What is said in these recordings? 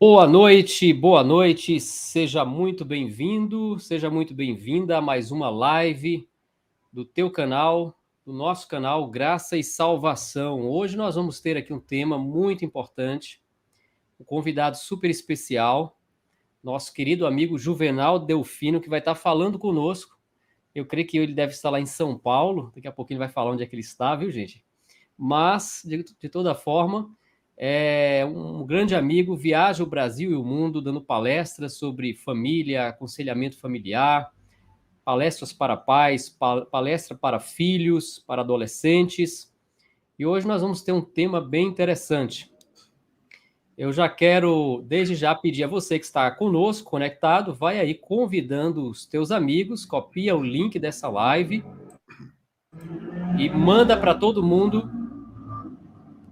Boa noite, seja muito bem-vindo, seja muito bem-vinda a mais uma live do teu canal, do nosso canal Graça e Salvação. Hoje nós vamos ter aqui um tema muito importante, um convidado super especial, nosso querido amigo Juvenal Delfino, que vai estar falando conosco. Eu creio que ele deve estar lá em São Paulo, daqui a pouquinho ele vai falar onde é que ele está, viu, gente? Mas, de toda forma, é um grande amigo, viaja o Brasil e o mundo dando palestras sobre família, aconselhamento familiar, palestras para pais, palestra para filhos, para adolescentes. E hoje nós vamos ter um tema bem interessante. Eu já quero, desde já, pedir a você que está conosco, conectado, vai aí convidando os teus amigos, copia o link dessa live e manda para todo mundo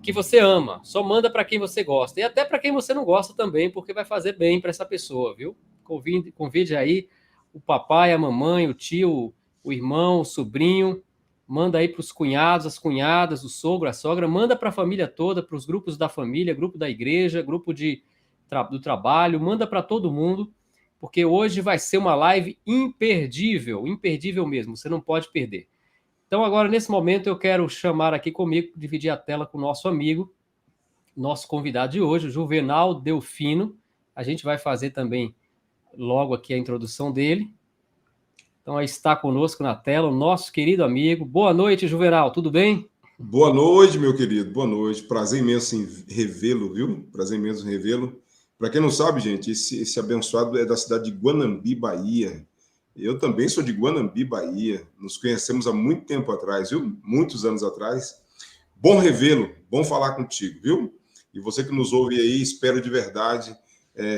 que você ama, só manda para quem você gosta, e até para quem você não gosta também, porque vai fazer bem para essa pessoa, viu? Convide aí o papai, a mamãe, o tio, o irmão, o sobrinho, manda aí para os cunhados, as cunhadas, o sogro, a sogra, manda para a família toda, para os grupos da família, grupo da igreja, grupo do trabalho, manda para todo mundo, porque hoje vai ser uma live imperdível, imperdível mesmo, você não pode perder. Então, agora, nesse momento, eu quero chamar aqui comigo, dividir a tela com o nosso amigo, nosso convidado de hoje, o Juvenal Delfino. A gente vai fazer também logo aqui a introdução dele. Então, aí está conosco na tela o nosso querido amigo. Boa noite, Juvenal, tudo bem? Boa noite, meu querido, boa noite. Prazer imenso em revê-lo, viu? Prazer imenso em revê-lo. Para quem não sabe, gente, esse abençoado é da cidade de Guanambi, Bahia. Eu também sou de Guanambi, Bahia. Nos conhecemos há muito tempo atrás, viu? Muitos anos atrás. Bom revê-lo, bom falar contigo, viu? E você que nos ouve aí, espero de verdade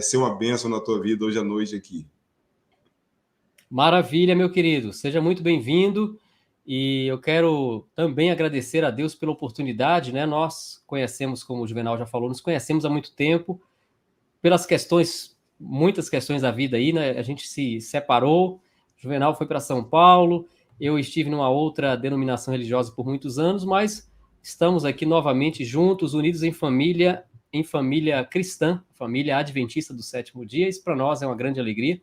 ser uma bênção na tua vida hoje à noite aqui. Maravilha, meu querido. Seja muito bem-vindo. E eu quero também agradecer a Deus pela oportunidade, né? Nós conhecemos, como o Juvenal já falou, nos conhecemos há muito tempo, pelas questões, muitas questões da vida aí, né? A gente se separou, o Juvenal foi para São Paulo, eu estive numa outra denominação religiosa por muitos anos, mas estamos aqui novamente juntos, unidos em família cristã, família adventista do sétimo dia. Isso para nós é uma grande alegria.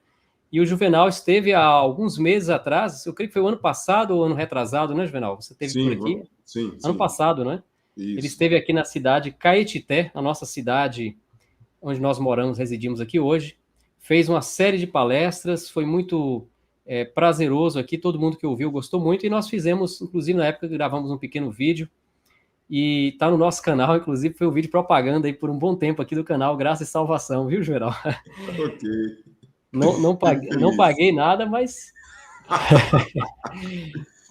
E o Juvenal esteve há alguns meses atrás, eu creio que foi o ano passado ou ano retrasado, né, Juvenal? Você esteve por aqui? Sim. Ano passado, né? Isso. Ele esteve aqui na cidade Caetité, a nossa cidade onde nós moramos, residimos aqui hoje, fez uma série de palestras, foi muito prazeroso aqui, todo mundo que ouviu gostou muito, e nós fizemos, inclusive na época gravamos um pequeno vídeo, e está no nosso canal, inclusive foi um vídeo propaganda aí por um bom tempo aqui do canal Graça e Salvação, viu, Geral? Ok. Não paguei nada, mas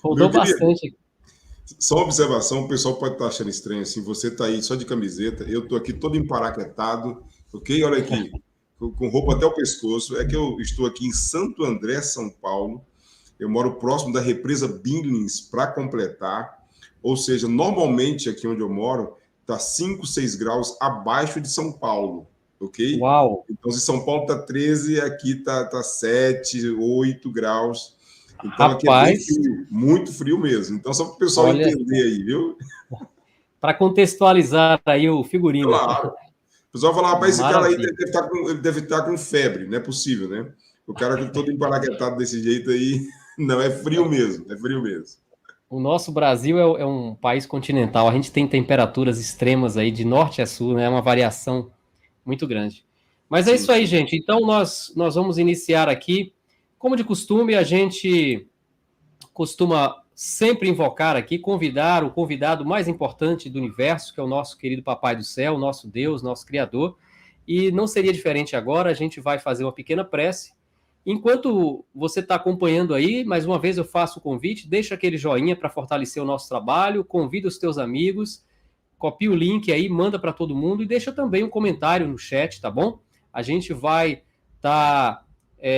rodou bastante. Só uma observação, o pessoal pode estar achando estranho assim, você está aí só de camiseta, eu estou aqui todo emparaquetado, ok? Olha aqui, com roupa até o pescoço. É que eu estou aqui em Santo André, São Paulo. Eu moro próximo da represa Billings, para completar. Ou seja, normalmente aqui onde eu moro está 5, 6 graus abaixo de São Paulo, ok? Uau! Então, se São Paulo está 13, aqui está 7, 8 graus. Então, aqui é bem Rapaz, frio, muito frio mesmo. Então, só para o pessoal olha, entender aí, viu? para contextualizar aí o figurino. Claro. O pessoal fala, rapaz, esse cara aí Maravilha. ele deve estar com febre. Não é possível, né? O cara todo emparaquetado desse jeito aí, não, é frio mesmo, é frio mesmo. O nosso Brasil é um país continental, a gente tem temperaturas extremas aí de norte a sul, né? É uma variação muito grande. Mas é Sim, isso aí, sim. gente. Então nós vamos iniciar aqui. Como de costume, a gente costuma sempre invocar aqui, convidar o convidado mais importante do universo, que é o nosso querido Papai do Céu, nosso Deus, nosso Criador. E não seria diferente agora, a gente vai fazer uma pequena prece. Enquanto você está acompanhando aí, mais uma vez eu faço o convite, deixa aquele joinha para fortalecer o nosso trabalho, convida os teus amigos, copia o link aí, manda para todo mundo e deixa também um comentário no chat, tá bom? A gente vai estar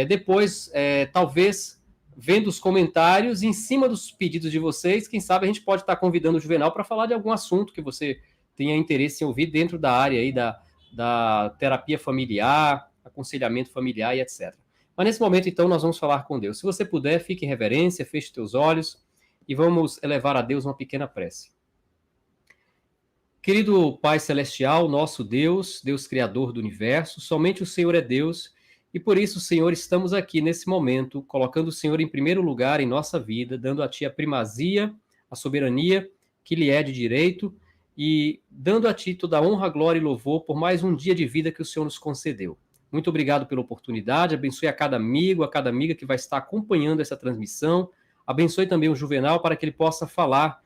depois, talvez, vendo os comentários em cima dos pedidos de vocês. Quem sabe a gente pode estar convidando o Juvenal para falar de algum assunto que você tenha interesse em ouvir dentro da área aí da terapia familiar, aconselhamento familiar e etc. Mas nesse momento, então, nós vamos falar com Deus. Se você puder, fique em reverência, feche teus olhos e vamos elevar a Deus uma pequena prece. Querido Pai Celestial, nosso Deus, Deus Criador do Universo, somente o Senhor é Deus, e por isso, Senhor, estamos aqui nesse momento, colocando o Senhor em primeiro lugar em nossa vida, dando a Ti a primazia, a soberania que lhe é de direito, e dando a Ti toda a honra, glória e louvor por mais um dia de vida que o Senhor nos concedeu. Muito obrigado pela oportunidade, abençoe a cada amigo, a cada amiga que vai estar acompanhando essa transmissão, abençoe também o Juvenal para que ele possa falar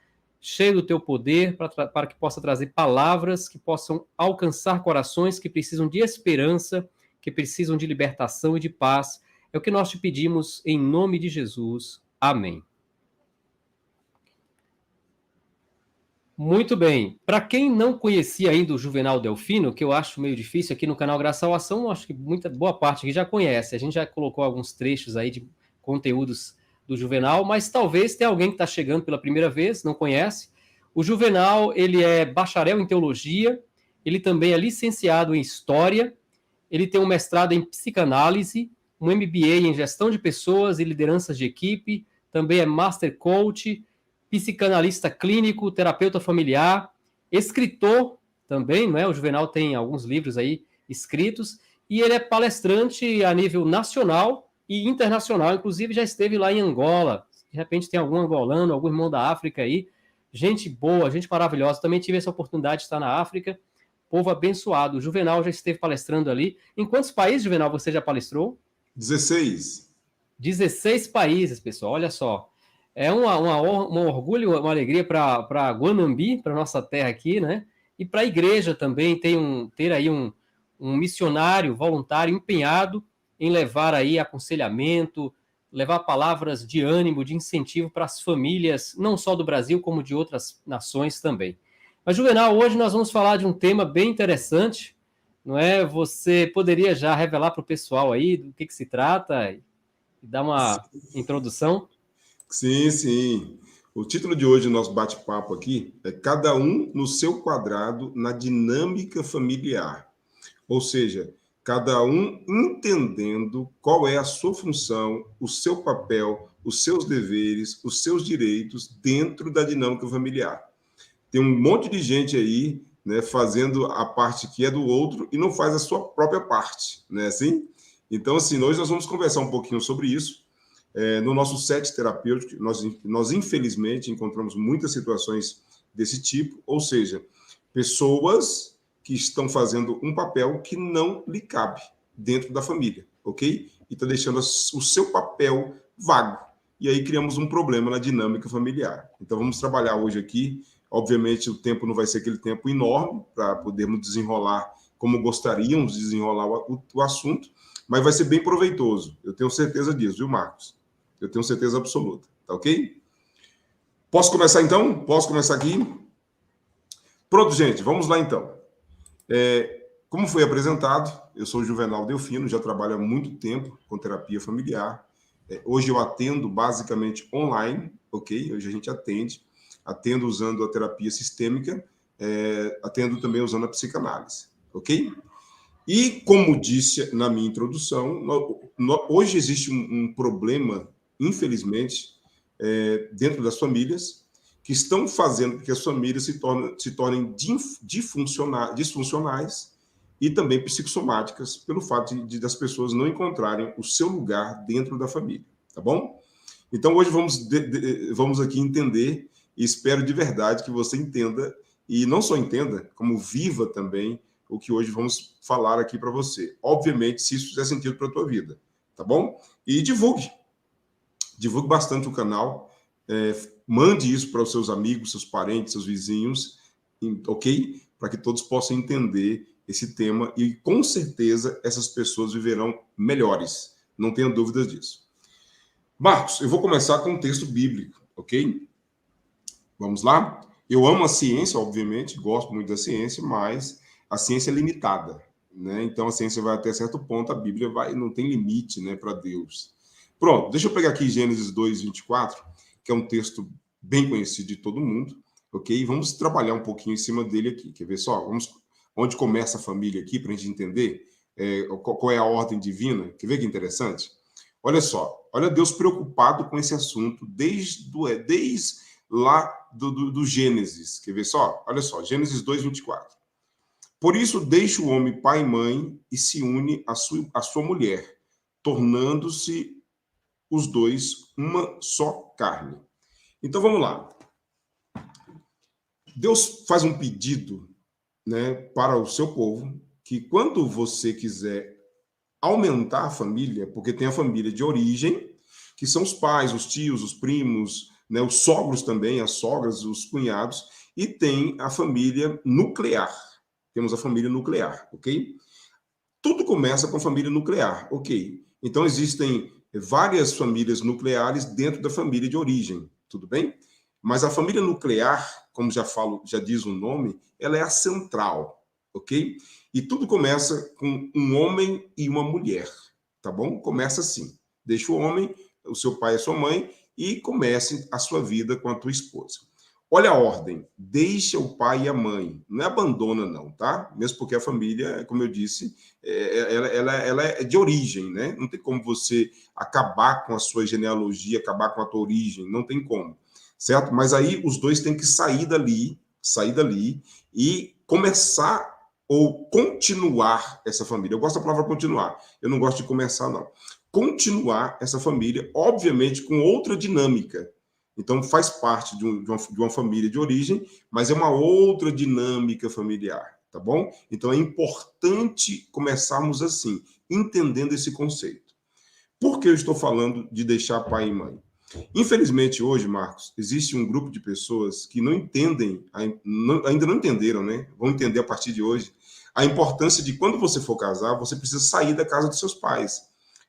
cheio do teu poder, para que possa trazer palavras que possam alcançar corações que precisam de esperança, que precisam de libertação e de paz. É o que nós te pedimos em nome de Jesus. Amém. Muito bem. Para quem não conhecia ainda o Juvenal Delfino, que eu acho meio difícil aqui no canal Graça ao Ação, acho que boa parte aqui já conhece. A gente já colocou alguns trechos aí de conteúdos do Juvenal, mas talvez tenha alguém que está chegando pela primeira vez, não conhece. O Juvenal, ele é bacharel em teologia, ele também é licenciado em história, ele tem um mestrado em psicanálise, um MBA em gestão de pessoas e lideranças de equipe, também é master coach, psicanalista clínico, terapeuta familiar, escritor também, não é? O Juvenal tem alguns livros aí escritos, e ele é palestrante a nível nacional e internacional, inclusive já esteve lá em Angola. De repente tem algum angolano, algum irmão da África aí, gente boa, gente maravilhosa. Também tive essa oportunidade de estar na África, povo abençoado. O Juvenal já esteve palestrando ali. Em quantos países, Juvenal, você já palestrou? 16. 16 países, pessoal, olha só. É um orgulho, uma alegria para Guanambi, para nossa terra aqui, né? E para a igreja também ter aí um missionário voluntário empenhado em levar aí aconselhamento, levar palavras de ânimo, de incentivo para as famílias, não só do Brasil, como de outras nações também. Mas, Juvenal, hoje nós vamos falar de um tema bem interessante, não é? Você poderia já revelar para o pessoal aí do que se trata e dar uma introdução? Sim, sim. O título de hoje do nosso bate-papo aqui é Cada um no seu quadrado na dinâmica familiar. Ou seja, cada um entendendo qual é a sua função, o seu papel, os seus deveres, os seus direitos dentro da dinâmica familiar. Tem um monte de gente aí, né, fazendo a parte que é do outro e não faz a sua própria parte, né, assim? Então, assim, hoje nós vamos conversar um pouquinho sobre isso. No nosso set terapêutico, nós infelizmente encontramos muitas situações desse tipo, ou seja, pessoas que estão fazendo um papel que não lhe cabe dentro da família, ok? E está deixando o seu papel vago. E aí criamos um problema na dinâmica familiar. Então vamos trabalhar hoje aqui. Obviamente o tempo não vai ser aquele tempo enorme para podermos desenrolar como gostaríamos de desenrolar o assunto, mas vai ser bem proveitoso. Eu tenho certeza disso, viu, Marcos? Eu tenho certeza absoluta, tá ok? Posso começar então? Posso começar aqui? Pronto, gente, vamos lá então. Como foi apresentado, eu sou o Juvenal Delfino, já trabalho há muito tempo com terapia familiar. Hoje eu atendo basicamente online, ok? Hoje a gente atendo usando a terapia sistêmica, atendo também usando a psicanálise, ok? E como disse na minha introdução, hoje existe um problema, infelizmente, dentro das famílias, que estão fazendo com que as famílias se tornem disfuncionais e também psicossomáticas, pelo fato das pessoas não encontrarem o seu lugar dentro da família, tá bom? Então, hoje vamos aqui entender, e espero de verdade que você entenda, e não só entenda, como viva também o que hoje vamos falar aqui para você. Obviamente, se isso fizer sentido para a tua vida, tá bom? E divulgue bastante o canal, mande isso para os seus amigos, seus parentes, seus vizinhos, ok? Para que todos possam entender esse tema e, com certeza, essas pessoas viverão melhores. Não tenha dúvidas disso. Marcos, eu vou começar com um texto bíblico, ok? Vamos lá? Eu amo a ciência, obviamente, gosto muito da ciência, mas a ciência é limitada, né? Então, a ciência vai até certo ponto, a Bíblia não tem limite, né, para Deus. Pronto, deixa eu pegar aqui Gênesis 2, 24, que é um texto bem conhecido de todo mundo, ok? E vamos trabalhar um pouquinho em cima dele aqui. Quer ver só? Onde começa a família aqui, para a gente entender qual é a ordem divina. Quer ver que interessante? Olha só, olha Deus preocupado com esse assunto desde lá do Gênesis. Quer ver só? Olha só, Gênesis 2:24. Por isso deixa o homem pai e mãe e se une à sua mulher, tornando-se os dois uma só carne. Então vamos lá. Deus faz um pedido, né, para o seu povo, que quando você quiser aumentar a família, porque tem a família de origem, que são os pais, os tios, os primos, né, os sogros também, as sogras, os cunhados, e tem a família nuclear. Temos a família nuclear, ok? Tudo começa com a família nuclear, ok? Então existem várias famílias nucleares dentro da família de origem, tudo bem? Mas a família nuclear, como já diz o nome, ela é a central, ok? E tudo começa com um homem e uma mulher, tá bom? Começa assim. Deixa o homem, o seu pai e a sua mãe, e comece a sua vida com a tua esposa. Olha a ordem. Deixa o pai e a mãe. Não é abandona, não, tá? Mesmo porque a família, como eu disse, ela é de origem, né? Não tem como você acabar com a sua genealogia, acabar com a tua origem. Não tem como, certo? Mas aí os dois têm que sair dali e começar ou continuar essa família. Eu gosto da palavra continuar. Eu não gosto de começar, não. Continuar essa família, obviamente, com outra dinâmica. Então, faz parte de uma família de origem, mas é uma outra dinâmica familiar, tá bom? Então, é importante começarmos assim, entendendo esse conceito. Por que eu estou falando de deixar pai e mãe? Infelizmente, hoje, Marcos, existe um grupo de pessoas que não entendem, ainda não entenderam, né? Vão entender a partir de hoje, a importância de quando você for casar, você precisa sair da casa dos seus pais,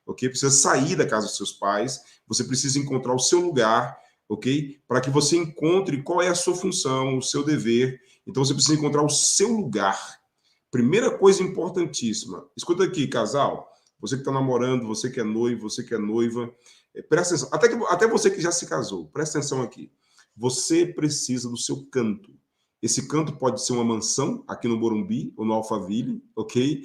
ok? Precisa sair da casa dos seus pais, você precisa encontrar o seu lugar, ok? Para que você encontre qual é a sua função, o seu dever. Então, você precisa encontrar o seu lugar. Primeira coisa importantíssima. Escuta aqui, casal. Você que está namorando, você que é noivo, você que é noiva, presta atenção. Até você que já se casou, presta atenção aqui. Você precisa do seu canto. Esse canto pode ser uma mansão aqui no Morumbi ou no Alphaville, ok?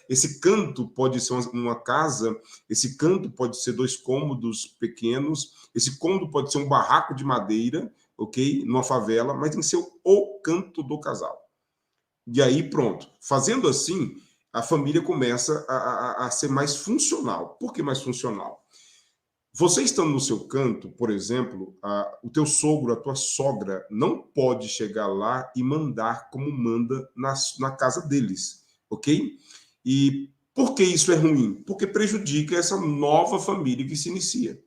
Esse canto pode ser uma casa, esse canto pode ser 2 cômodos pequenos, esse cômodo pode ser um barraco de madeira, ok? Numa favela, mas tem que ser o canto do casal. E aí, pronto. Fazendo assim, a família começa a ser mais funcional. Por que mais funcional? Você estando no seu canto, por exemplo, o teu sogro, a tua sogra, não pode chegar lá e mandar como manda na casa deles, ok? E por que isso é ruim? Porque prejudica essa nova família que se inicia,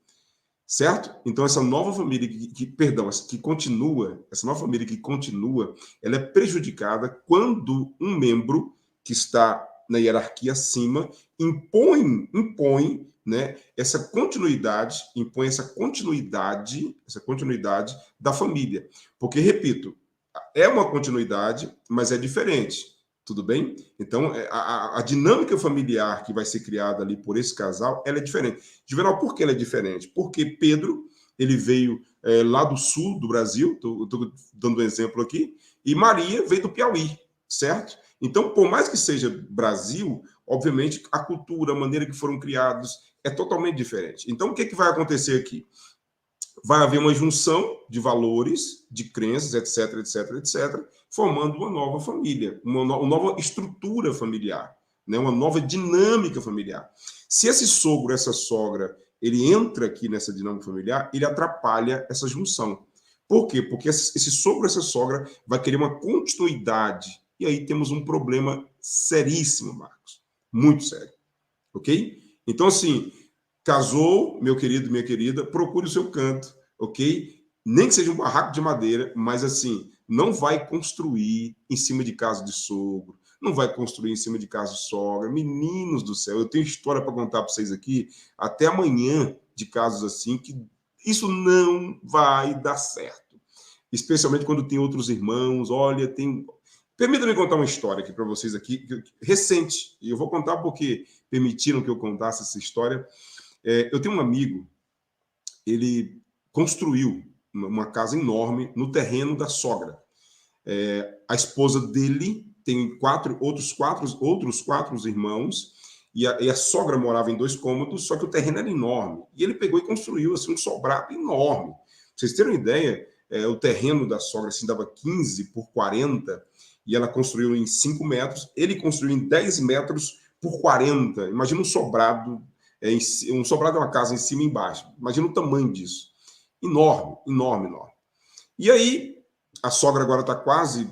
certo? Então, essa nova família que continua, essa nova família que continua, ela é prejudicada quando um membro que está na hierarquia acima impõe, né, essa continuidade da família. Porque, repito, é uma continuidade, mas é diferente, tudo bem? Então, a dinâmica familiar que vai ser criada ali por esse casal, ela é diferente. Juvenal, por que ela é diferente? Porque Pedro, ele veio lá do sul do Brasil, estou dando um exemplo aqui, e Maria veio do Piauí, certo? Então, por mais que seja Brasil, obviamente, a cultura, a maneira que foram criados é totalmente diferente. Então, o que vai acontecer aqui? Vai haver uma junção de valores, de crenças, etc, etc, etc, formando uma nova família, uma nova estrutura familiar, né? Uma nova dinâmica familiar. Se esse sogro, essa sogra, ele entra aqui nessa dinâmica familiar, ele atrapalha essa junção. Por quê? Porque esse sogro, essa sogra, vai querer uma continuidade. E aí temos um problema seríssimo, Marcos. Muito sério. Ok? Então, assim, casou, meu querido, minha querida, procure o seu canto, ok? Nem que seja um barraco de madeira, mas, assim, não vai construir em cima de casa de sogro, não vai construir em cima de casa de sogra. Meninos do céu, eu tenho história para contar para vocês aqui, até amanhã, de casos assim, que isso não vai dar certo. Especialmente quando tem outros irmãos, olha, tem... Permita-me contar uma história aqui para vocês aqui, recente, e eu vou contar porque permitiram que eu contasse essa história. Eu tenho um amigo, ele construiu uma casa enorme no terreno da sogra. A esposa dele tem outros quatro irmãos, e a sogra morava em 2 cômodos, só que o terreno era enorme. E ele pegou e construiu assim, um sobrado enorme. vocês terem uma ideia, o terreno da sogra assim, dava 15 por 40 e ela construiu em 5 metros, ele construiu em 10 metros por 40. Imagina um sobrado, um sobrado é uma casa em cima e embaixo. Imagina o tamanho disso. Enorme, enorme, enorme. E aí, a sogra agora está quase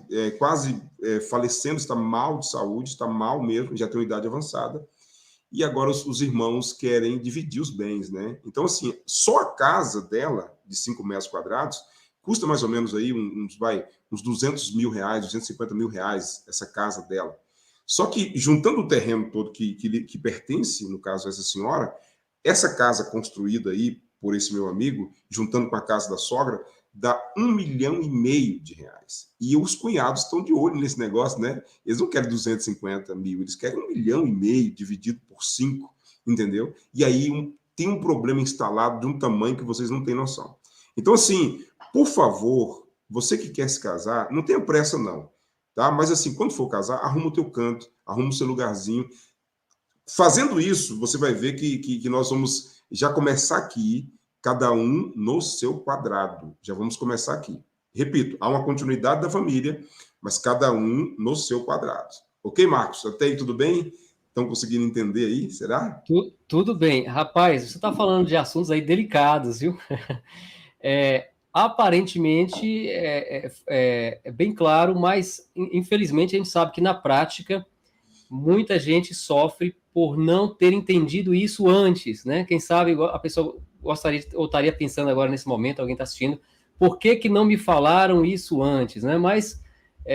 falecendo, está mal de saúde, está mal mesmo, já tem uma idade avançada. E agora os irmãos querem dividir os bens, né? Então, assim, só a casa dela, de 5 metros quadrados, custa mais ou menos aí uns 200 mil reais, 250 mil reais, essa casa dela. Só que, juntando o terreno todo que pertence, no caso, a essa senhora, essa casa construída aí por esse meu amigo, juntando com a casa da sogra, dá 1,5 milhão de reais. E os cunhados estão de olho nesse negócio, né? Eles não querem 250 mil, eles querem 1,5 milhão dividido por 5, entendeu? E aí tem um problema instalado de um tamanho que vocês não têm noção. Então, assim, por favor, você que quer se casar, não tenha pressa, não. Tá? Mas, assim, quando for casar, arruma o teu canto, arruma o seu lugarzinho. Fazendo isso, você vai ver que nós vamos já começar aqui, cada um no seu quadrado. Já vamos começar aqui. Repito, há uma continuidade da família, mas cada um no seu quadrado. Ok, Marcos? Até aí tudo bem? Estão conseguindo entender aí? Será? Tudo bem. Rapaz, você está falando de assuntos aí delicados, viu? Aparentemente é bem claro, mas infelizmente a gente sabe que na prática muita gente sofre por não ter entendido isso antes, né? Quem sabe a pessoa gostaria ou estaria pensando agora nesse momento, alguém está assistindo, por que não me falaram isso antes, né? Mas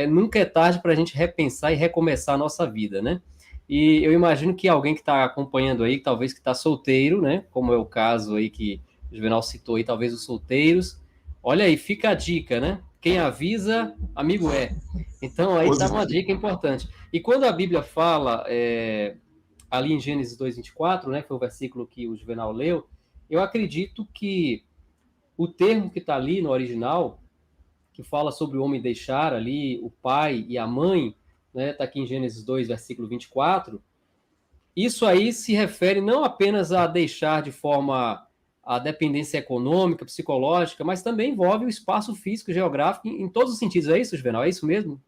nunca é tarde para a gente repensar e recomeçar a nossa vida, né? E eu imagino que alguém que está acompanhando aí, talvez que está solteiro, né? Como é o caso aí que o Juvenal citou aí, talvez os solteiros. Olha aí, fica a dica, né? Quem avisa, amigo é. Então aí está uma dica importante. E quando a Bíblia fala, ali em Gênesis 2:24, né, que foi o versículo que o Juvenal leu, eu acredito que o termo que está ali no original, que fala sobre o homem deixar ali o pai e a mãe, né, está aqui em Gênesis 2, versículo 24, isso aí se refere não apenas a deixar de forma a dependência econômica, psicológica, mas também envolve o espaço físico, geográfico, em todos os sentidos. É isso, Juvenal? É isso mesmo?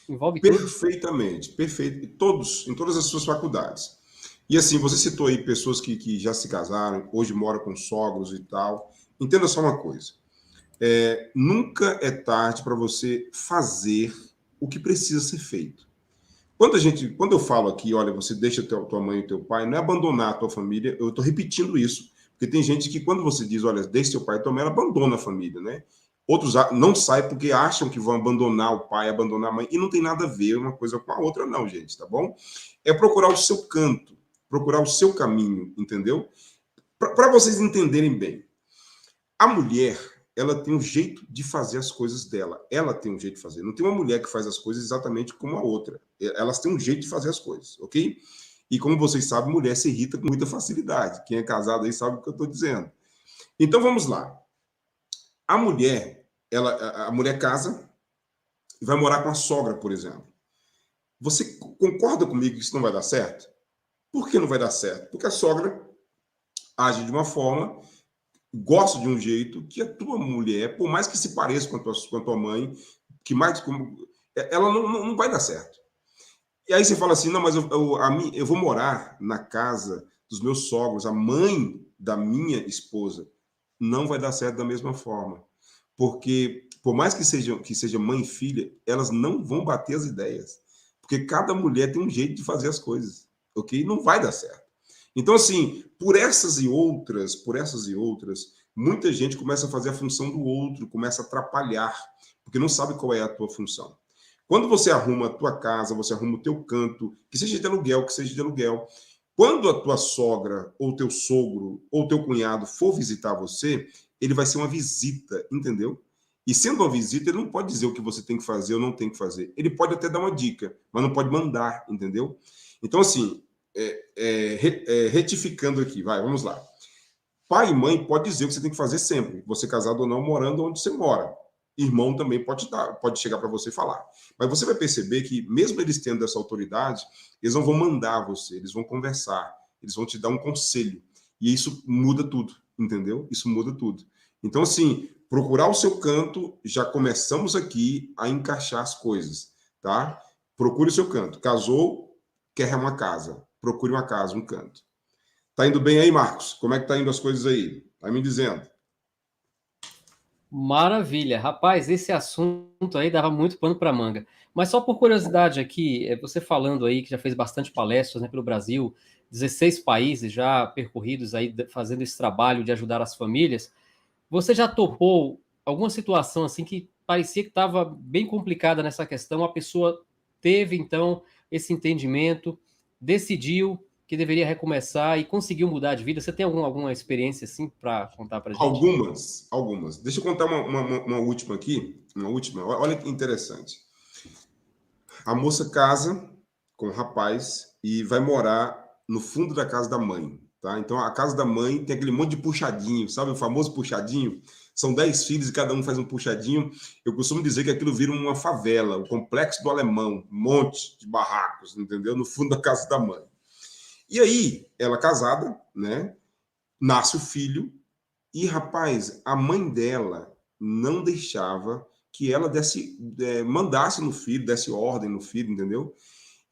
Envolve Perfeitamente, perfeito. Em todas as suas faculdades. E assim, você citou aí pessoas que já se casaram, hoje moram com sogros e tal. Entenda só uma coisa. Nunca é tarde para você fazer o que precisa ser feito. Quando eu falo aqui, olha, você deixa tua mãe e teu pai, não é abandonar a tua família, eu estou repetindo isso. Porque tem gente que quando você diz, olha, deixa teu pai e tua mãe, ela abandona a família, né? Outros não saem porque acham que vão abandonar o pai, abandonar a mãe, e não tem nada a ver uma coisa com a outra, não, gente, tá bom? É procurar o seu canto, procurar o seu caminho, entendeu? Para vocês entenderem bem, a mulher, ela tem um jeito de fazer as coisas dela. Ela tem um jeito de fazer. Não tem uma mulher que faz as coisas exatamente como a outra. Elas têm um jeito de fazer as coisas, ok? E como vocês sabem, mulher se irrita com muita facilidade. Quem é casado aí sabe o que eu estou dizendo. Então vamos lá. A mulher casa e vai morar com a sogra, por exemplo. Você concorda comigo que isso não vai dar certo? Por que não vai dar certo? Porque a sogra age de uma forma, gosta de um jeito que a tua mulher, por mais que se pareça com a tua mãe, ela não vai dar certo. E aí você fala assim, não, mas eu vou morar na casa dos meus sogros, a mãe da minha esposa. Não vai dar certo da mesma forma. Porque, por mais que seja mãe e filha, elas não vão bater as ideias. Porque cada mulher tem um jeito de fazer as coisas, ok? Não vai dar certo. Então, assim, por essas e outras, muita gente começa a fazer a função do outro, começa a atrapalhar, porque não sabe qual é a tua função. Quando você arruma a tua casa, você arruma o teu canto, que seja de aluguel, quando a tua sogra, ou teu sogro, ou teu cunhado for visitar você, ele vai ser uma visita, entendeu? E sendo uma visita, ele não pode dizer o que você tem que fazer ou não tem que fazer. Ele pode até dar uma dica, mas não pode mandar, entendeu? Então, assim, retificando aqui, vamos lá. Pai e mãe pode dizer o que você tem que fazer sempre, você casado ou não, morando onde você mora. Irmão também pode chegar para você e falar. Mas você vai perceber que, mesmo eles tendo essa autoridade, eles não vão mandar você, eles vão conversar, eles vão te dar um conselho. E isso muda tudo, entendeu? Isso muda tudo. Então, assim, Procurar o seu canto, já começamos aqui a encaixar as coisas, tá? Procure o seu canto. Casou, quer uma casa. Procure uma casa, um canto. Tá indo bem aí, Marcos? Como é que tá indo as coisas aí? Tá me dizendo. Maravilha. Rapaz, esse assunto aí dava muito pano para manga. Mas só por curiosidade aqui, você falando aí que já fez bastante palestras, né, pelo Brasil, 16 países já percorridos aí fazendo esse trabalho de ajudar as famílias. Você já topou alguma situação assim que parecia que estava bem complicada nessa questão? A pessoa teve então esse entendimento, decidiu que deveria recomeçar e conseguiu mudar de vida. Você tem alguma experiência assim para contar para gente? Algumas. Deixa eu contar uma última aqui. Uma última. Olha que interessante. A moça casa com o rapaz e vai morar no fundo da casa da mãe, tá? Então, a casa da mãe tem aquele monte de puxadinho, sabe o famoso puxadinho? São 10 filhos e cada um faz um puxadinho. Eu costumo dizer que aquilo vira uma favela, o complexo do alemão, um monte de barracos, entendeu? No fundo da casa da mãe. E aí, ela casada, né? Nasce o filho e, rapaz, a mãe dela não deixava que ela mandasse no filho, desse ordem no filho, entendeu?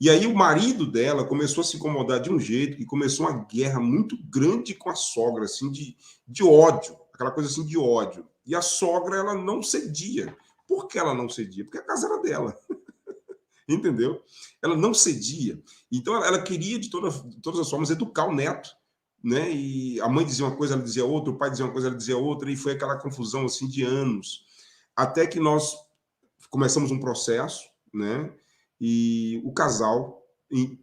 E aí o marido dela começou a se incomodar de um jeito e começou uma guerra muito grande com a sogra, assim, de ódio, aquela coisa assim de ódio. E a sogra, ela não cedia. Por que ela não cedia? Porque a casa era dela, entendeu? Ela não cedia. Então ela queria, de todas as formas, educar o neto, né? E a mãe dizia uma coisa, ela dizia outra, o pai dizia uma coisa, ela dizia outra, e foi aquela confusão, assim, de anos. Até que nós começamos um processo, né? E o casal,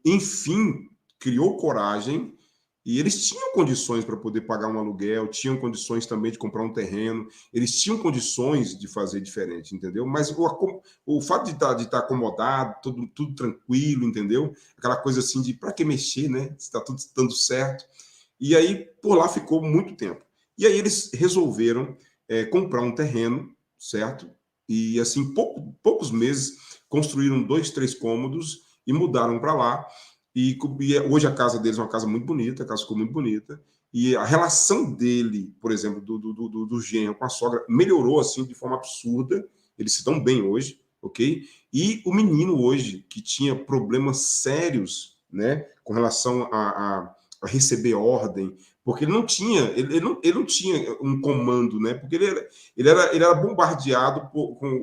enfim, criou coragem e eles tinham condições para poder pagar um aluguel, tinham condições também de comprar um terreno, eles tinham condições de fazer diferente, entendeu? Mas o fato de estar acomodado, tudo tranquilo, entendeu? Aquela coisa assim de para que mexer, né? Está tudo dando certo. E aí, por lá ficou muito tempo. E aí eles resolveram comprar um terreno, certo? E assim, poucos meses, construíram 2, 3 cômodos e mudaram para lá. E hoje a casa deles é uma casa muito bonita, a casa ficou muito bonita. E a relação dele, por exemplo, do genro com a sogra, melhorou assim de forma absurda. Eles se dão bem hoje, ok? E o menino hoje, que tinha problemas sérios, né, com relação a receber ordem, porque ele não tinha, ele não tinha um comando, né? Porque ele era bombardeado,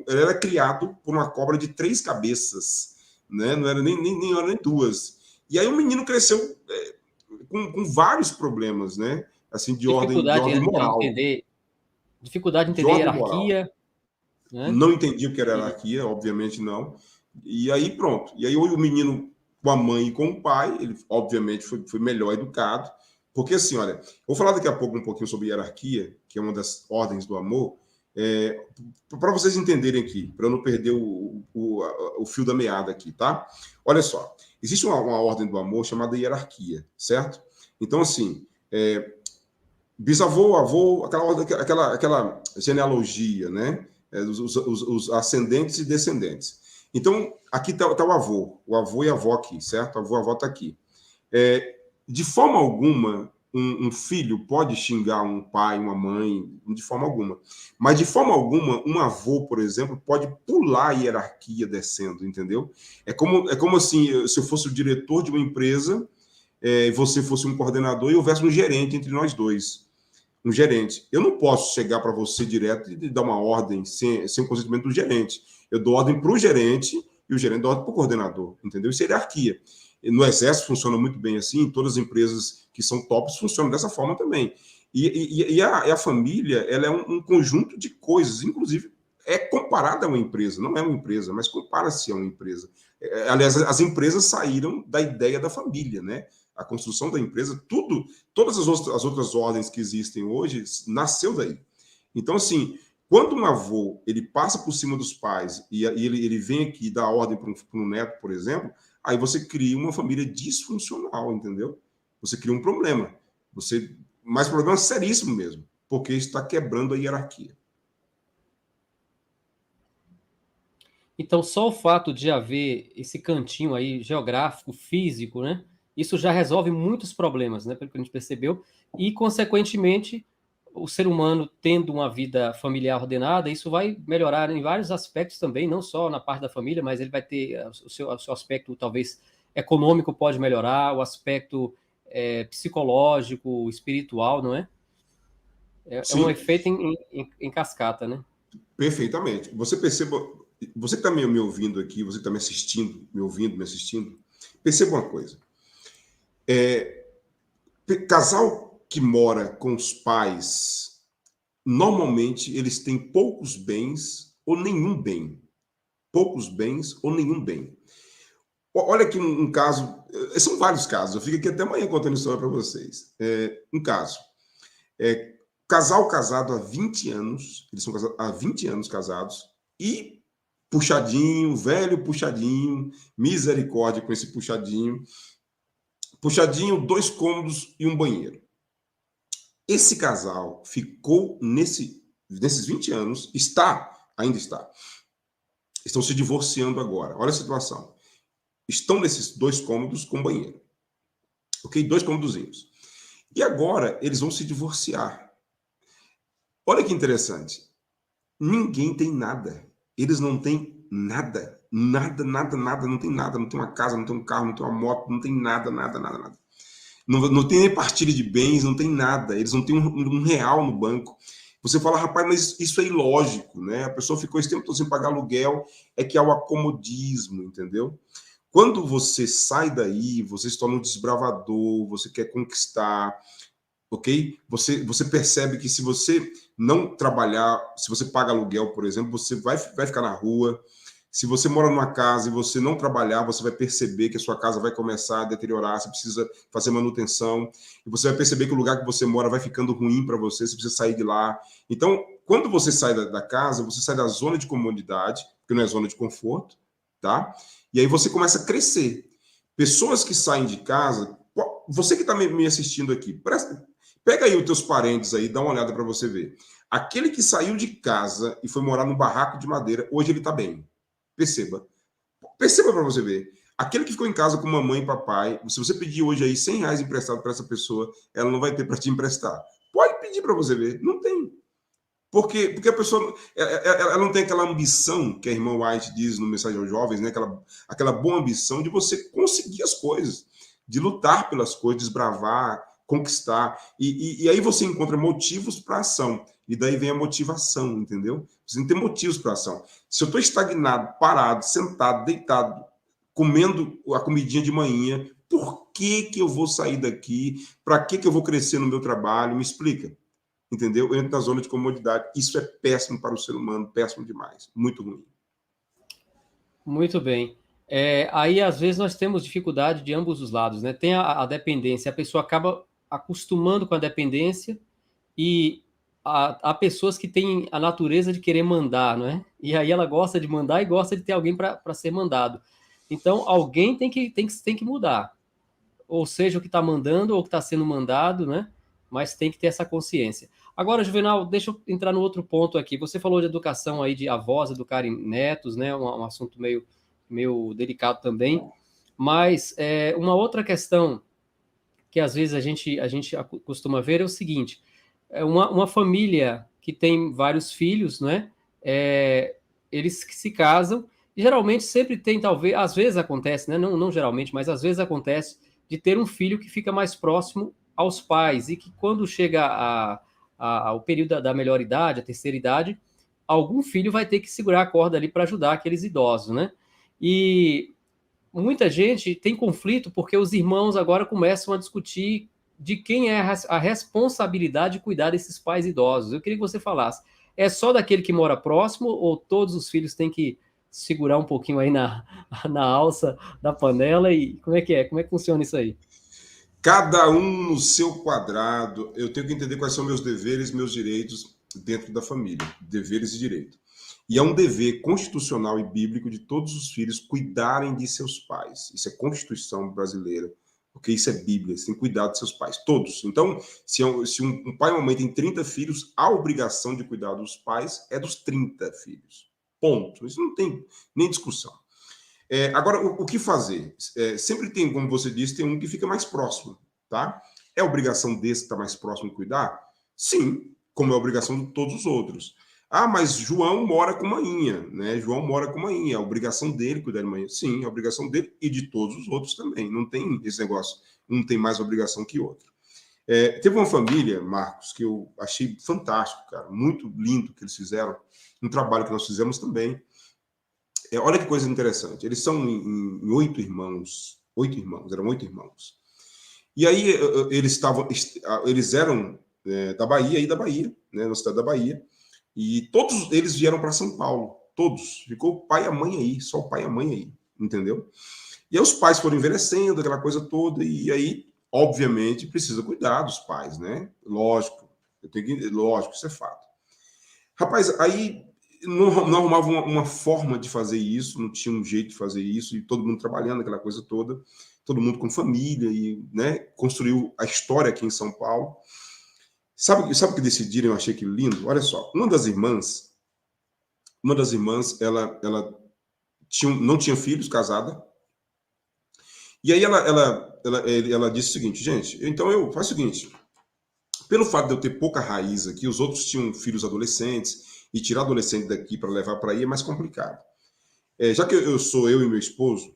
ele era criado por uma cobra de 3 cabeças, né? Não era nem duas. E aí o menino cresceu com vários problemas, né? Assim, de Dificuldade ordem em moral. entender, dificuldade em De entender ordem moral. hierarquia, né? Não entendi o que era E hierarquia, obviamente não. E aí pronto. E aí o menino com a mãe e com o pai, ele obviamente foi melhor educado. Porque assim, olha, vou falar daqui a pouco um pouquinho sobre hierarquia, que é uma das ordens do amor, para vocês entenderem aqui, para eu não perder o fio da meada aqui, tá? Olha só, existe uma ordem do amor chamada hierarquia, certo? Então, assim, bisavô, avô, aquela genealogia, né? Os ascendentes e descendentes. Então, aqui está o avô e a avó aqui, certo? O avô e a avó está aqui. De forma alguma, um filho pode xingar um pai, uma mãe, de forma alguma. Mas, de forma alguma, um avô, por exemplo, pode pular a hierarquia descendo, entendeu? É como assim, se eu fosse o diretor de uma empresa, e você fosse um coordenador e houvesse um gerente entre nós dois. Um gerente. Eu não posso chegar para você direto e dar uma ordem sem o consentimento do gerente. Eu dou ordem para o gerente e o gerente dá ordem para o coordenador, entendeu? Isso é hierarquia. No Exército funciona muito bem assim, em todas as empresas que são tops funcionam dessa forma também. E a família, ela é um conjunto de coisas, inclusive é comparada a uma empresa, não é uma empresa, mas compara-se a uma empresa. Aliás, as empresas saíram da ideia da família, né? A construção da empresa, todas as outras ordens que existem hoje nasceu daí. Então, assim, quando um avô ele passa por cima dos pais e ele vem aqui dar ordem para um neto, por exemplo, aí você cria uma família disfuncional, entendeu? Você cria um problema. Mas problema seríssimo mesmo, porque está quebrando a hierarquia. então, só o fato de haver esse cantinho aí geográfico, físico, né? Isso já resolve muitos problemas, né? Pelo que a gente percebeu. E, consequentemente, o ser humano tendo uma vida familiar ordenada, isso vai melhorar em vários aspectos também, não só na parte da família, mas ele vai ter o seu aspecto, talvez, econômico pode melhorar, o aspecto psicológico, espiritual, não é? É um Sim, efeito em cascata, né? perfeitamente. Você perceba, você que está me ouvindo aqui, você que está me assistindo, me ouvindo, me assistindo, perceba uma coisa. Casal que mora com os pais, normalmente eles têm poucos bens ou nenhum bem. Poucos bens ou nenhum bem. Olha aqui um caso, são vários casos, eu fico aqui até amanhã contando história para vocês. Um caso, casal casado há 20 anos, eles são casados há 20 anos casados, e puxadinho, velho puxadinho, misericórdia com esse puxadinho, 2 cômodos e um banheiro. Esse casal ficou nesses 20 anos, ainda está, estão se divorciando agora. Olha a situação. Estão nesses 2 cômodos com banheiro. Ok? 2 cômodozinhos. E agora eles vão se divorciar. Olha que interessante. Ninguém tem nada. Eles não têm nada. Nada, nada, nada. Não tem nada. Não tem uma casa, não tem um carro, não tem uma moto, não tem nada, nada, nada, nada. Não tem nem partilha de bens, não tem nada. Eles não têm um real no banco. Você fala, rapaz, mas isso é ilógico, né? A pessoa ficou esse tempo todo sem pagar aluguel, é que há o acomodismo, entendeu? Quando você sai daí, você se torna um desbravador, você quer conquistar, ok? Você percebe que se você não trabalhar, se você paga aluguel, por exemplo, você vai ficar na rua. Se você mora numa casa e você não trabalhar, você vai perceber que a sua casa vai começar a deteriorar, você precisa fazer manutenção, e você vai perceber que o lugar que você mora vai ficando ruim para você, você precisa sair de lá. Então, quando você sai da casa, você sai da zona de comodidade, que não é zona de conforto, tá? E aí você começa a crescer. Pessoas que saem de casa, você que está me assistindo aqui, pega aí os teus parentes aí, dá uma olhada para você ver. Aquele que saiu de casa e foi morar num barraco de madeira, hoje ele está bem. Perceba. Perceba para você ver. Aquele que ficou em casa com mamãe e papai, se você pedir hoje aí R$ 100 emprestado para essa pessoa, ela não vai ter para te emprestar. Pode pedir para você ver. Não tem. Porque a pessoa ela não tem aquela ambição que a irmã White diz no Mensagem aos Jovens, né? Aquela boa ambição de você conseguir as coisas, de lutar pelas coisas, desbravar, conquistar. E aí você encontra motivos para ação. E daí vem a motivação, entendeu? Você tem que ter motivos para ação. Se eu estou estagnado, parado, sentado, deitado, comendo a comidinha de manhã, por que eu vou sair daqui? Para que eu vou crescer no meu trabalho? Me explica. Entendeu? Eu entro na zona de comodidade. Isso é péssimo para o ser humano, péssimo demais. Muito ruim. Muito bem. Aí, às vezes, nós temos dificuldade de ambos os lados, né? Tem a dependência, a pessoa acaba acostumando com a dependência e há pessoas que têm a natureza de querer mandar, não é? E aí ela gosta de mandar e gosta de ter alguém para ser mandado. Então, alguém tem que mudar. Ou seja, o que está mandando ou o que está sendo mandado, né? Mas tem que ter essa consciência. Agora, Juvenal, deixa eu entrar no outro ponto aqui. Você falou de educação aí, de avós educarem netos, né? Um assunto meio delicado também. Mas uma outra questão que às vezes a gente costuma ver é o seguinte: uma família que tem vários filhos, né? Eles se casam e geralmente sempre tem, talvez, às vezes acontece, né? Não geralmente, mas às vezes acontece de ter um filho que fica mais próximo aos pais e que quando chega ao período da melhor idade, a terceira idade, algum filho vai ter que segurar a corda ali para ajudar aqueles idosos, né? E muita gente tem conflito porque os irmãos agora começam a discutir de quem é a responsabilidade de cuidar desses pais idosos. Eu queria que você falasse, é só daquele que mora próximo ou todos os filhos têm que segurar um pouquinho aí na alça da panela e como é que é? Como é que funciona isso aí? Cada um no seu quadrado. Eu tenho que entender quais são meus deveres, meus direitos dentro da família. Deveres e direitos. E é um dever constitucional e bíblico de todos os filhos cuidarem de seus pais. Isso é Constituição brasileira, porque isso é Bíblia. Você tem que cuidar de seus pais, todos. Então, se um pai e uma mãe tem 30 filhos, a obrigação de cuidar dos pais é dos 30 filhos. Ponto. Isso não tem nem discussão. Agora, o que fazer? Sempre tem, como você disse, tem um que fica mais próximo, tá? É obrigação desse que está mais próximo de cuidar? Sim. como é obrigação de todos os outros. Ah, mas João mora com Mainha, né? João mora com Mainha, é a obrigação dele cuidar de Mainha. Sim, é a obrigação dele e de todos os outros também. Não tem esse negócio, um tem mais obrigação que outro. Teve uma família, Marcos, que eu achei fantástico, cara, muito lindo que eles fizeram, um trabalho que nós fizemos também. Olha que coisa interessante, eles são em 8 irmãos, eram 8 irmãos. E aí eles eram da Bahia, né, na cidade da Bahia, e todos eles vieram para São Paulo, todos. Ficou o pai e a mãe aí, só o pai e a mãe aí, entendeu? E aí os pais foram envelhecendo, aquela coisa toda, e aí, obviamente, precisa cuidar dos pais, né? Lógico, lógico, isso é fato. Rapaz, aí não arrumava uma forma de fazer isso, não tinha um jeito de fazer isso, e todo mundo trabalhando, aquela coisa toda, todo mundo com família, e né, construiu a história aqui em São Paulo. Sabe o que decidiram? Eu achei que lindo. Olha só, uma das irmãs, ela não tinha filhos, casada. E aí ela disse o seguinte, gente, então eu faço o seguinte, pelo fato de eu ter pouca raiz aqui, os outros tinham filhos adolescentes, e tirar adolescente daqui para levar para aí é mais complicado. Já que eu e meu esposo,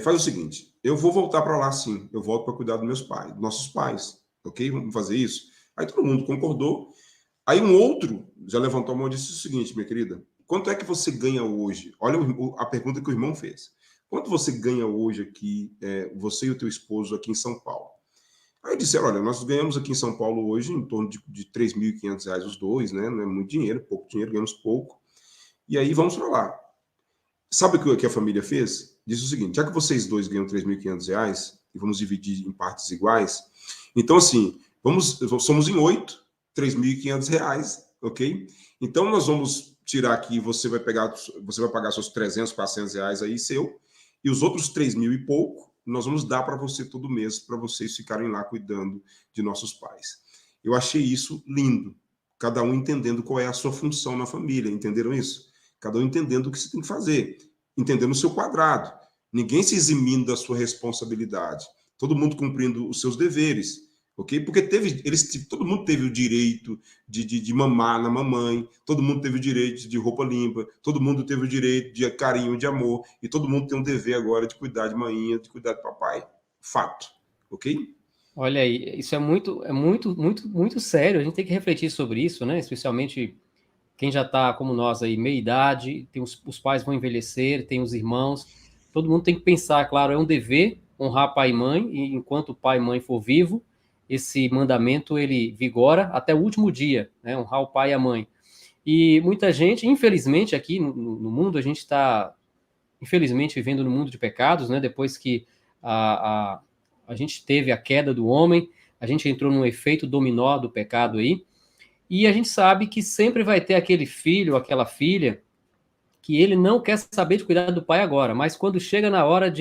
faz o seguinte, eu vou voltar para lá sim, eu volto para cuidar dos meus pais, dos nossos pais, ok? Vamos fazer isso? Aí todo mundo concordou. Aí um outro já levantou a mão e disse o seguinte, minha querida, quanto é que você ganha hoje? Olha a pergunta que o irmão fez. Quanto você ganha hoje aqui, você e o teu esposo aqui em São Paulo? Aí disseram, olha, nós ganhamos aqui em São Paulo hoje em torno de R$ 3.500 os dois, né? Não é muito dinheiro, pouco dinheiro, ganhamos pouco. E aí vamos para lá. Sabe o que a família fez? Disse o seguinte, já que vocês dois ganham R$ 3.500 e vamos dividir em partes iguais, então assim, somos em 8, R$ 3.500, ok? Então nós vamos tirar aqui, você vai pagar seus R$ 300, R$ 400 aí, seu, e os outros 3.000 e pouco, nós vamos dar para você todo mês, para vocês ficarem lá cuidando de nossos pais. Eu achei isso lindo, cada um entendendo qual é a sua função na família, entenderam isso? Cada um entendendo o que você tem que fazer, entendendo o seu quadrado, ninguém se eximindo da sua responsabilidade, todo mundo cumprindo os seus deveres, ok? Porque todo mundo teve o direito de mamar na mamãe, todo mundo teve o direito de roupa limpa, todo mundo teve o direito de carinho, de amor, e todo mundo tem um dever agora de cuidar de manhinha, de cuidar de papai. Fato, ok? Olha aí, isso é muito sério. A gente tem que refletir sobre isso, né? Especialmente quem já está como nós aí, meia idade, tem os pais vão envelhecer, tem os irmãos. Todo mundo tem que pensar, claro, é um dever honrar pai e mãe, e enquanto o pai e mãe for vivo, esse mandamento ele vigora até o último dia, né? Honrar o pai e a mãe. E muita gente, infelizmente, aqui no mundo, a gente está, infelizmente, vivendo no mundo de pecados, né? Depois que a gente teve a queda do homem, a gente entrou num efeito dominó do pecado aí, e a gente sabe que sempre vai ter aquele filho, aquela filha, que ele não quer saber de cuidar do pai agora, mas quando chega na hora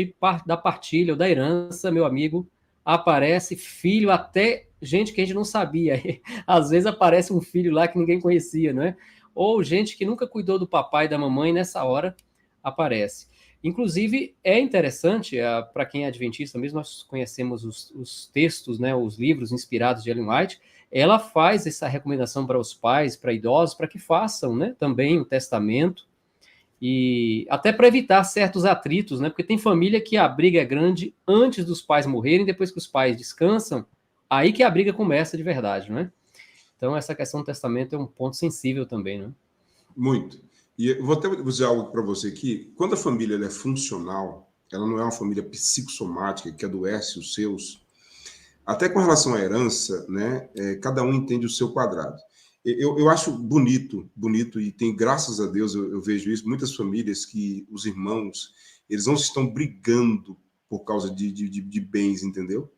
da partilha ou da herança, meu amigo, aparece filho, até gente que a gente não sabia. Às vezes aparece um filho lá que ninguém conhecia, não é? Ou gente que nunca cuidou do papai e da mamãe, nessa hora aparece. Inclusive, é interessante, para quem é adventista mesmo, nós conhecemos os textos, né, os livros inspirados de Ellen White, ela faz essa recomendação para os pais, para idosos, para que façam, né, também o testamento, e até para evitar certos atritos, né? Porque tem família que a briga é grande antes dos pais morrerem, depois que os pais descansam, aí que a briga começa de verdade, né? Então essa questão do testamento é um ponto sensível também, né? Muito. E eu vou até dizer algo para você aqui. Quando a família é funcional, ela não é uma família psicossomática que adoece os seus. Até com relação à herança, né? Cada um entende o seu quadrado. Eu acho bonito, e tem, graças a Deus, eu vejo isso, muitas famílias que os irmãos, eles não estão brigando por causa de bens, entendeu?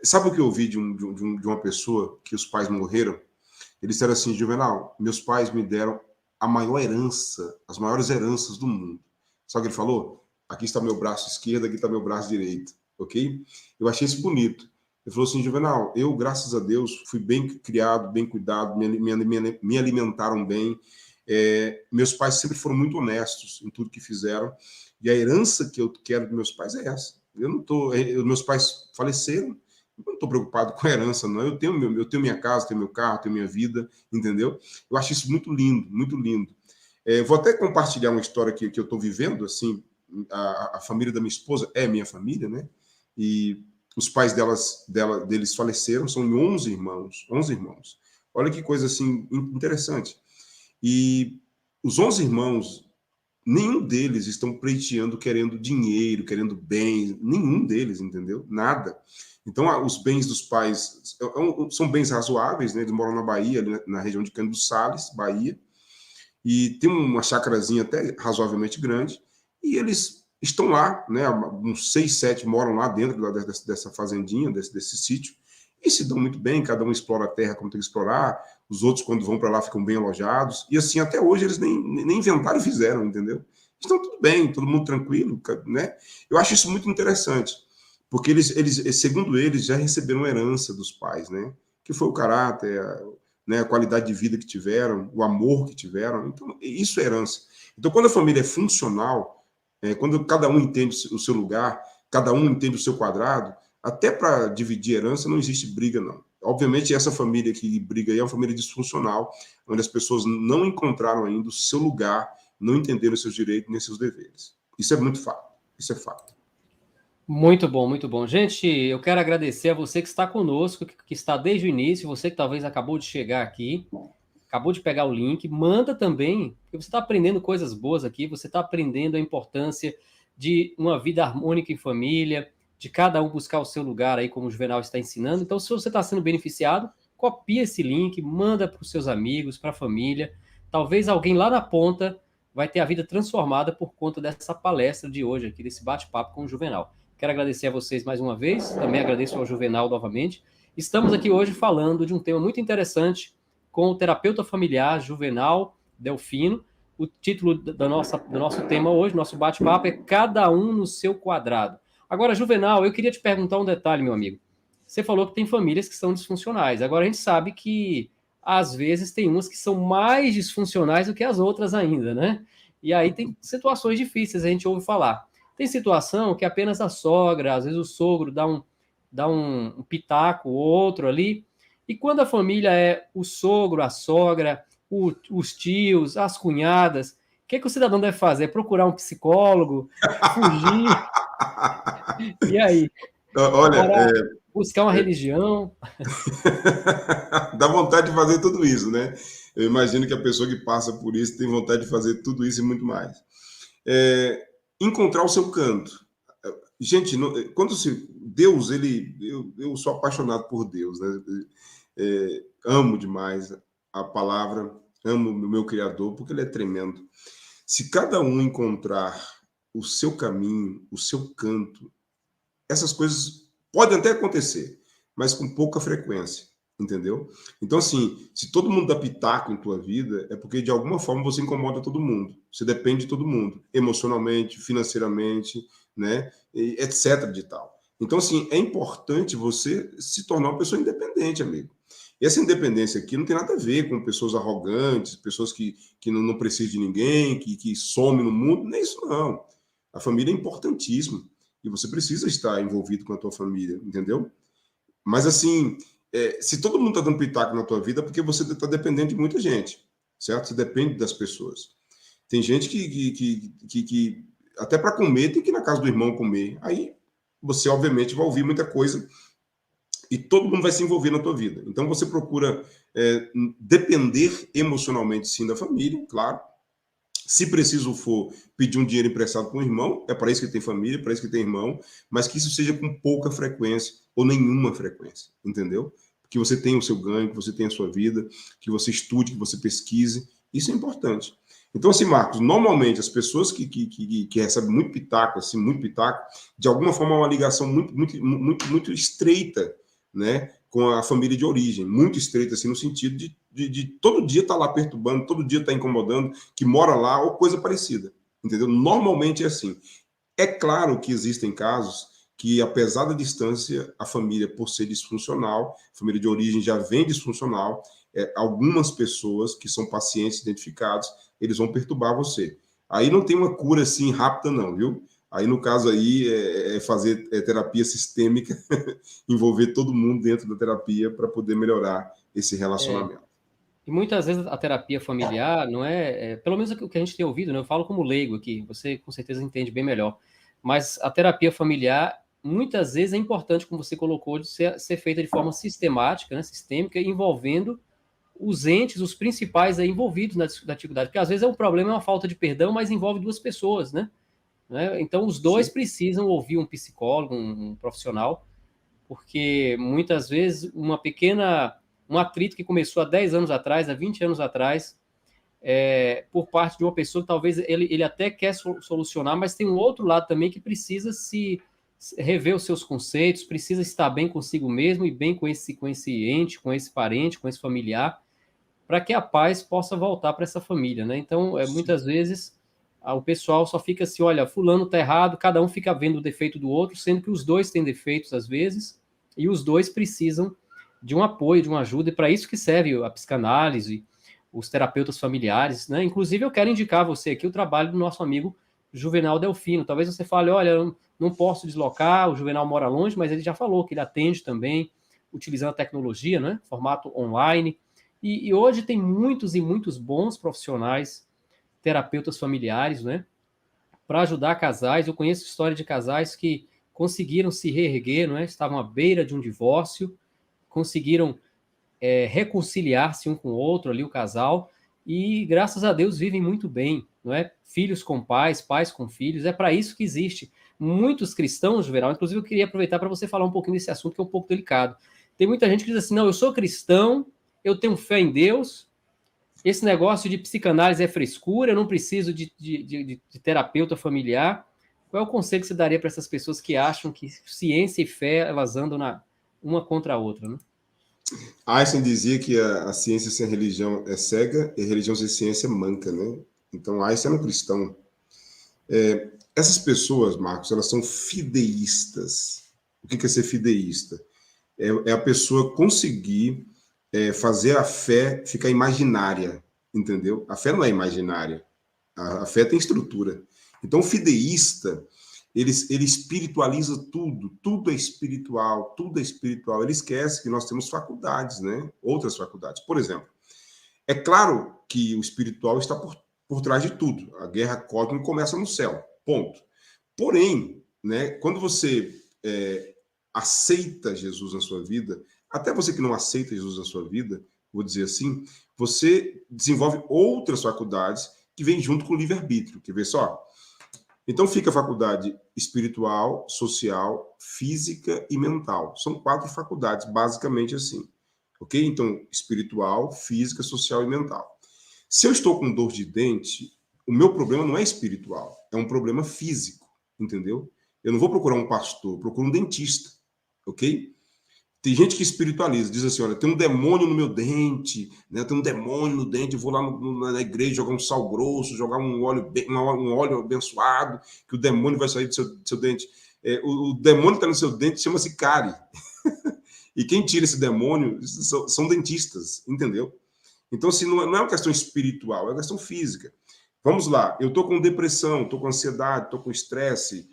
Sabe o que eu ouvi de uma pessoa que os pais morreram? Eles disseram assim, Juvenal, meus pais me deram a maior herança, as maiores heranças do mundo. Sabe o que ele falou? Aqui está meu braço esquerdo, aqui está meu braço direito, ok? Eu achei isso bonito. Ele falou assim, Juvenal, eu, graças a Deus, fui bem criado, bem cuidado, me alimentaram bem. Meus pais sempre foram muito honestos em tudo que fizeram. E a herança que eu quero dos meus pais é essa. Eu não tô. Meus pais faleceram, Eu não estou preocupado com a herança, não. Eu tenho minha casa, tenho meu carro, tenho minha vida, entendeu? Eu acho isso muito lindo, muito lindo. Vou até compartilhar uma história que eu estou vivendo, assim, a família da minha esposa é minha família, né? E os pais deles faleceram, são 11 irmãos, 11 irmãos. Olha que coisa, assim, interessante. E os 11 irmãos, nenhum deles estão pleiteando, querendo dinheiro, querendo bens, nenhum deles, entendeu? Nada. Então, os bens dos pais são bens razoáveis, né? Eles moram na Bahia, ali na região de Cândido Sales, Bahia, e tem uma chácarazinha até razoavelmente grande, e eles estão lá, né? Uns 6, 7 moram lá dentro dessa fazendinha, desse sítio, e se dão muito bem, cada um explora a terra como tem que explorar, os outros, quando vão para lá, ficam bem alojados, e assim, até hoje eles nem inventário fizeram, entendeu? Estão tudo bem, todo mundo tranquilo, né? Eu acho isso muito interessante, porque eles, segundo eles, já receberam herança dos pais, né? Que foi o caráter, né, a qualidade de vida que tiveram, o amor que tiveram. Então, isso é herança. Então, quando a família é funcional, quando cada um entende o seu lugar, cada um entende o seu quadrado, até para dividir herança não existe briga, não. Obviamente, essa família que briga aí é uma família disfuncional, onde as pessoas não encontraram ainda o seu lugar, não entenderam os seus direitos nem seus deveres. Isso é muito fato. Isso é fato. Muito bom, muito bom. Gente, eu quero agradecer a você que está conosco, que está desde o início, você que talvez acabou de chegar aqui, acabou de pegar o link, manda também, porque você está aprendendo coisas boas aqui, você está aprendendo a importância de uma vida harmônica em família, de cada um buscar o seu lugar aí, como o Juvenal está ensinando. Então, se você está sendo beneficiado, copia esse link, manda para os seus amigos, para a família. Talvez alguém lá na ponta vai ter a vida transformada por conta dessa palestra de hoje aqui, desse bate-papo com o Juvenal. Quero agradecer a vocês mais uma vez, também agradeço ao Juvenal novamente. Estamos aqui hoje falando de um tema muito interessante com o terapeuta familiar Juvenal Delfino. O título do nosso tema hoje, nosso bate-papo, é Cada Um no Seu Quadrado. Agora, Juvenal, eu queria te perguntar um detalhe, meu amigo. Você falou que tem famílias que são disfuncionais. Agora, a gente sabe que, às vezes, tem umas que são mais disfuncionais do que as outras ainda, né? E aí tem situações difíceis, a gente ouve falar. Tem situação que apenas a sogra, às vezes o sogro dá um pitaco ou outro ali. E quando a família é o sogro, a sogra, os tios, as cunhadas, o que o cidadão deve fazer? Procurar um psicólogo, fugir, e aí? Olha, Buscar uma religião? dá vontade de fazer tudo isso, né? Eu imagino que a pessoa que passa por isso tem vontade de fazer tudo isso e muito mais. Encontrar o seu canto. Gente, quando Deus, eu sou apaixonado por Deus, né? Amo demais a palavra, amo o meu Criador, porque ele é tremendo. Se cada um encontrar o seu caminho, o seu canto, essas coisas podem até acontecer, mas com pouca frequência, entendeu? Então, assim, se todo mundo dá pitaco em tua vida, é porque de alguma forma você incomoda todo mundo. Você depende de todo mundo, emocionalmente, financeiramente, né? Etc. de tal. Então, assim, é importante você se tornar uma pessoa independente, amigo. E essa independência aqui não tem nada a ver com pessoas arrogantes, pessoas que não precisam de ninguém, que somem no mundo, não é isso, não. A família é importantíssima e você precisa estar envolvido com a tua família, entendeu? Mas, assim, se todo mundo está dando pitaco na tua vida, é porque você está dependendo de muita gente, certo? Você depende das pessoas. Tem gente que até para comer, tem que ir na casa do irmão comer. Aí você, obviamente, vai ouvir muita coisa e todo mundo vai se envolver na tua vida. Então, você procura depender emocionalmente, sim, da família, claro. Se preciso for pedir um dinheiro emprestado com o irmão, é para isso que tem família, para isso que tem irmão, mas que isso seja com pouca frequência ou nenhuma frequência, entendeu? Que você tenha o seu ganho, que você tenha a sua vida, que você estude, que você pesquise, isso é importante. Então, assim, Marcos, normalmente as pessoas que recebem muito pitaco, assim, muito pitaco, de alguma forma é uma ligação muito estreita, né, com a família de origem, muito estreita, assim, no sentido de todo dia estar lá perturbando, todo dia estar incomodando, que mora lá ou coisa parecida, entendeu? Normalmente é assim. É claro que existem casos que, apesar da distância, a família, por ser disfuncional, a família de origem já vem disfuncional, algumas pessoas que são pacientes identificados, eles vão perturbar você. Aí não tem uma cura assim rápida não, viu? Aí, no caso aí, é fazer terapia sistêmica, envolver todo mundo dentro da terapia para poder melhorar esse É, relacionamento. e muitas vezes a terapia familiar não pelo menos o que a gente tem ouvido, né? Eu falo como leigo aqui, você com certeza entende bem melhor, mas a terapia familiar muitas vezes é importante, como você colocou, de ser feita de forma sistemática, né? Sistêmica, envolvendo os entes, os principais aí envolvidos na atividade, porque às vezes é um problema, é uma falta de perdão, mas envolve duas pessoas, né? Então os dois Sim. precisam ouvir um psicólogo, um profissional, porque muitas vezes um atrito que começou há 10 anos atrás, há 20 anos atrás, por parte de uma pessoa que talvez ele até quer solucionar, mas tem um outro lado também que precisa se rever os seus conceitos, precisa estar bem consigo mesmo e bem com esse ente, com esse parente, com esse familiar, para que a paz possa voltar para essa família, né? Então, Sim. muitas vezes o pessoal só fica assim, olha, fulano tá errado, cada um fica vendo o defeito do outro, sendo que os dois têm defeitos às vezes, e os dois precisam de um apoio, de uma ajuda, e para isso que serve a psicanálise, os terapeutas familiares, né? Inclusive, eu quero indicar a você aqui o trabalho do nosso amigo Juvenal Delfino. Talvez você fale, olha, eu não posso deslocar, o Juvenal mora longe, mas ele já falou que ele atende também, utilizando a tecnologia, né? Formato online. E hoje tem muitos e muitos bons profissionais, terapeutas familiares, né? Para ajudar casais. Eu conheço história de casais que conseguiram se reerguer, não é? Estavam à beira de um divórcio, conseguiram reconciliar-se um com o outro ali, o casal, e graças a Deus vivem muito bem, não é? Filhos com pais, pais com filhos, é para isso que existe. Muitos cristãos, Juvenal, inclusive eu queria aproveitar para você falar um pouquinho desse assunto que é um pouco delicado. Tem muita gente que diz assim, não, eu sou cristão, eu tenho fé em Deus, esse negócio de psicanálise é frescura, eu não preciso de terapeuta familiar. Qual é o conselho que você daria para essas pessoas que acham que ciência e fé elas andam uma contra a outra, né? Einstein dizia que a ciência sem religião é cega e a religião sem ciência é manca, né? Então, Einstein era um cristão. Essas pessoas, Marcos, elas são fideístas. O que é ser fideísta? É a pessoa conseguir fazer a fé ficar imaginária, entendeu? A fé não é imaginária. A fé tem estrutura. Então, o fideísta, ele espiritualiza tudo, tudo é espiritual, tudo é espiritual. Ele esquece que nós temos faculdades, né? Outras faculdades. Por exemplo, é claro que o espiritual está por trás de tudo. A guerra cósmica começa no céu, ponto. Porém, né, quando você aceita Jesus na sua vida, até você que não aceita Jesus na sua vida, vou dizer assim, você desenvolve outras faculdades que vêm junto com o livre-arbítrio. Quer ver só? Então fica a faculdade espiritual, social, física e mental. São 4 faculdades, basicamente assim. Ok? Então, espiritual, física, social e mental. Se eu estou com dor de dente, o meu problema não é espiritual, é um problema físico, entendeu? Eu não vou procurar um pastor, eu procuro um dentista, ok? Tem gente que espiritualiza, diz assim, olha, tem um demônio no meu dente, né? Tem um demônio no dente, eu vou lá na igreja jogar um sal grosso, jogar um óleo abençoado, que o demônio vai sair do seu dente. O demônio que está no seu dente chama-se cárie. E quem tira esse demônio são dentistas, entendeu? Então, assim, não é uma questão espiritual, é uma questão física. Vamos lá, eu estou com depressão, estou com ansiedade, estou com estresse,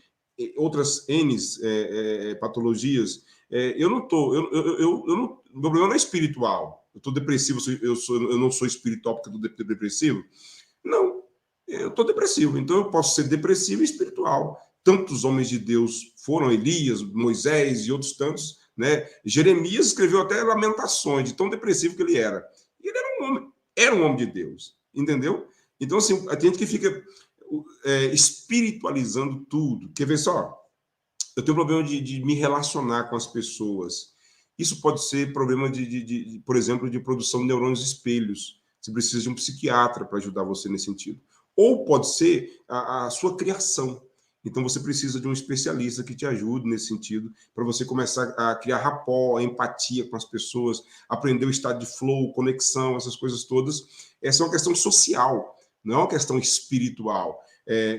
outras N patologias. Eu não estou, eu não, meu problema não é espiritual. Eu estou depressivo, eu não sou espiritual porque estou depressivo. Não, eu estou depressivo, então eu posso ser depressivo e espiritual. Tantos homens de Deus foram Elias, Moisés e outros tantos, né? Jeremias escreveu até Lamentações, de tão depressivo que ele era. E ele era um homem de Deus, entendeu? Então, assim, a gente que fica espiritualizando tudo. Quer ver só? Eu tenho problema de me relacionar com as pessoas. Isso pode ser problema por exemplo, de produção de neurônios espelhos. Você precisa de um psiquiatra para ajudar você nesse sentido. Ou pode ser a sua criação. Então, você precisa de um especialista que te ajude nesse sentido, para você começar a criar rapport, empatia com as pessoas, aprender o estado de flow, conexão, essas coisas todas. Essa é uma questão social, não é uma questão espiritual.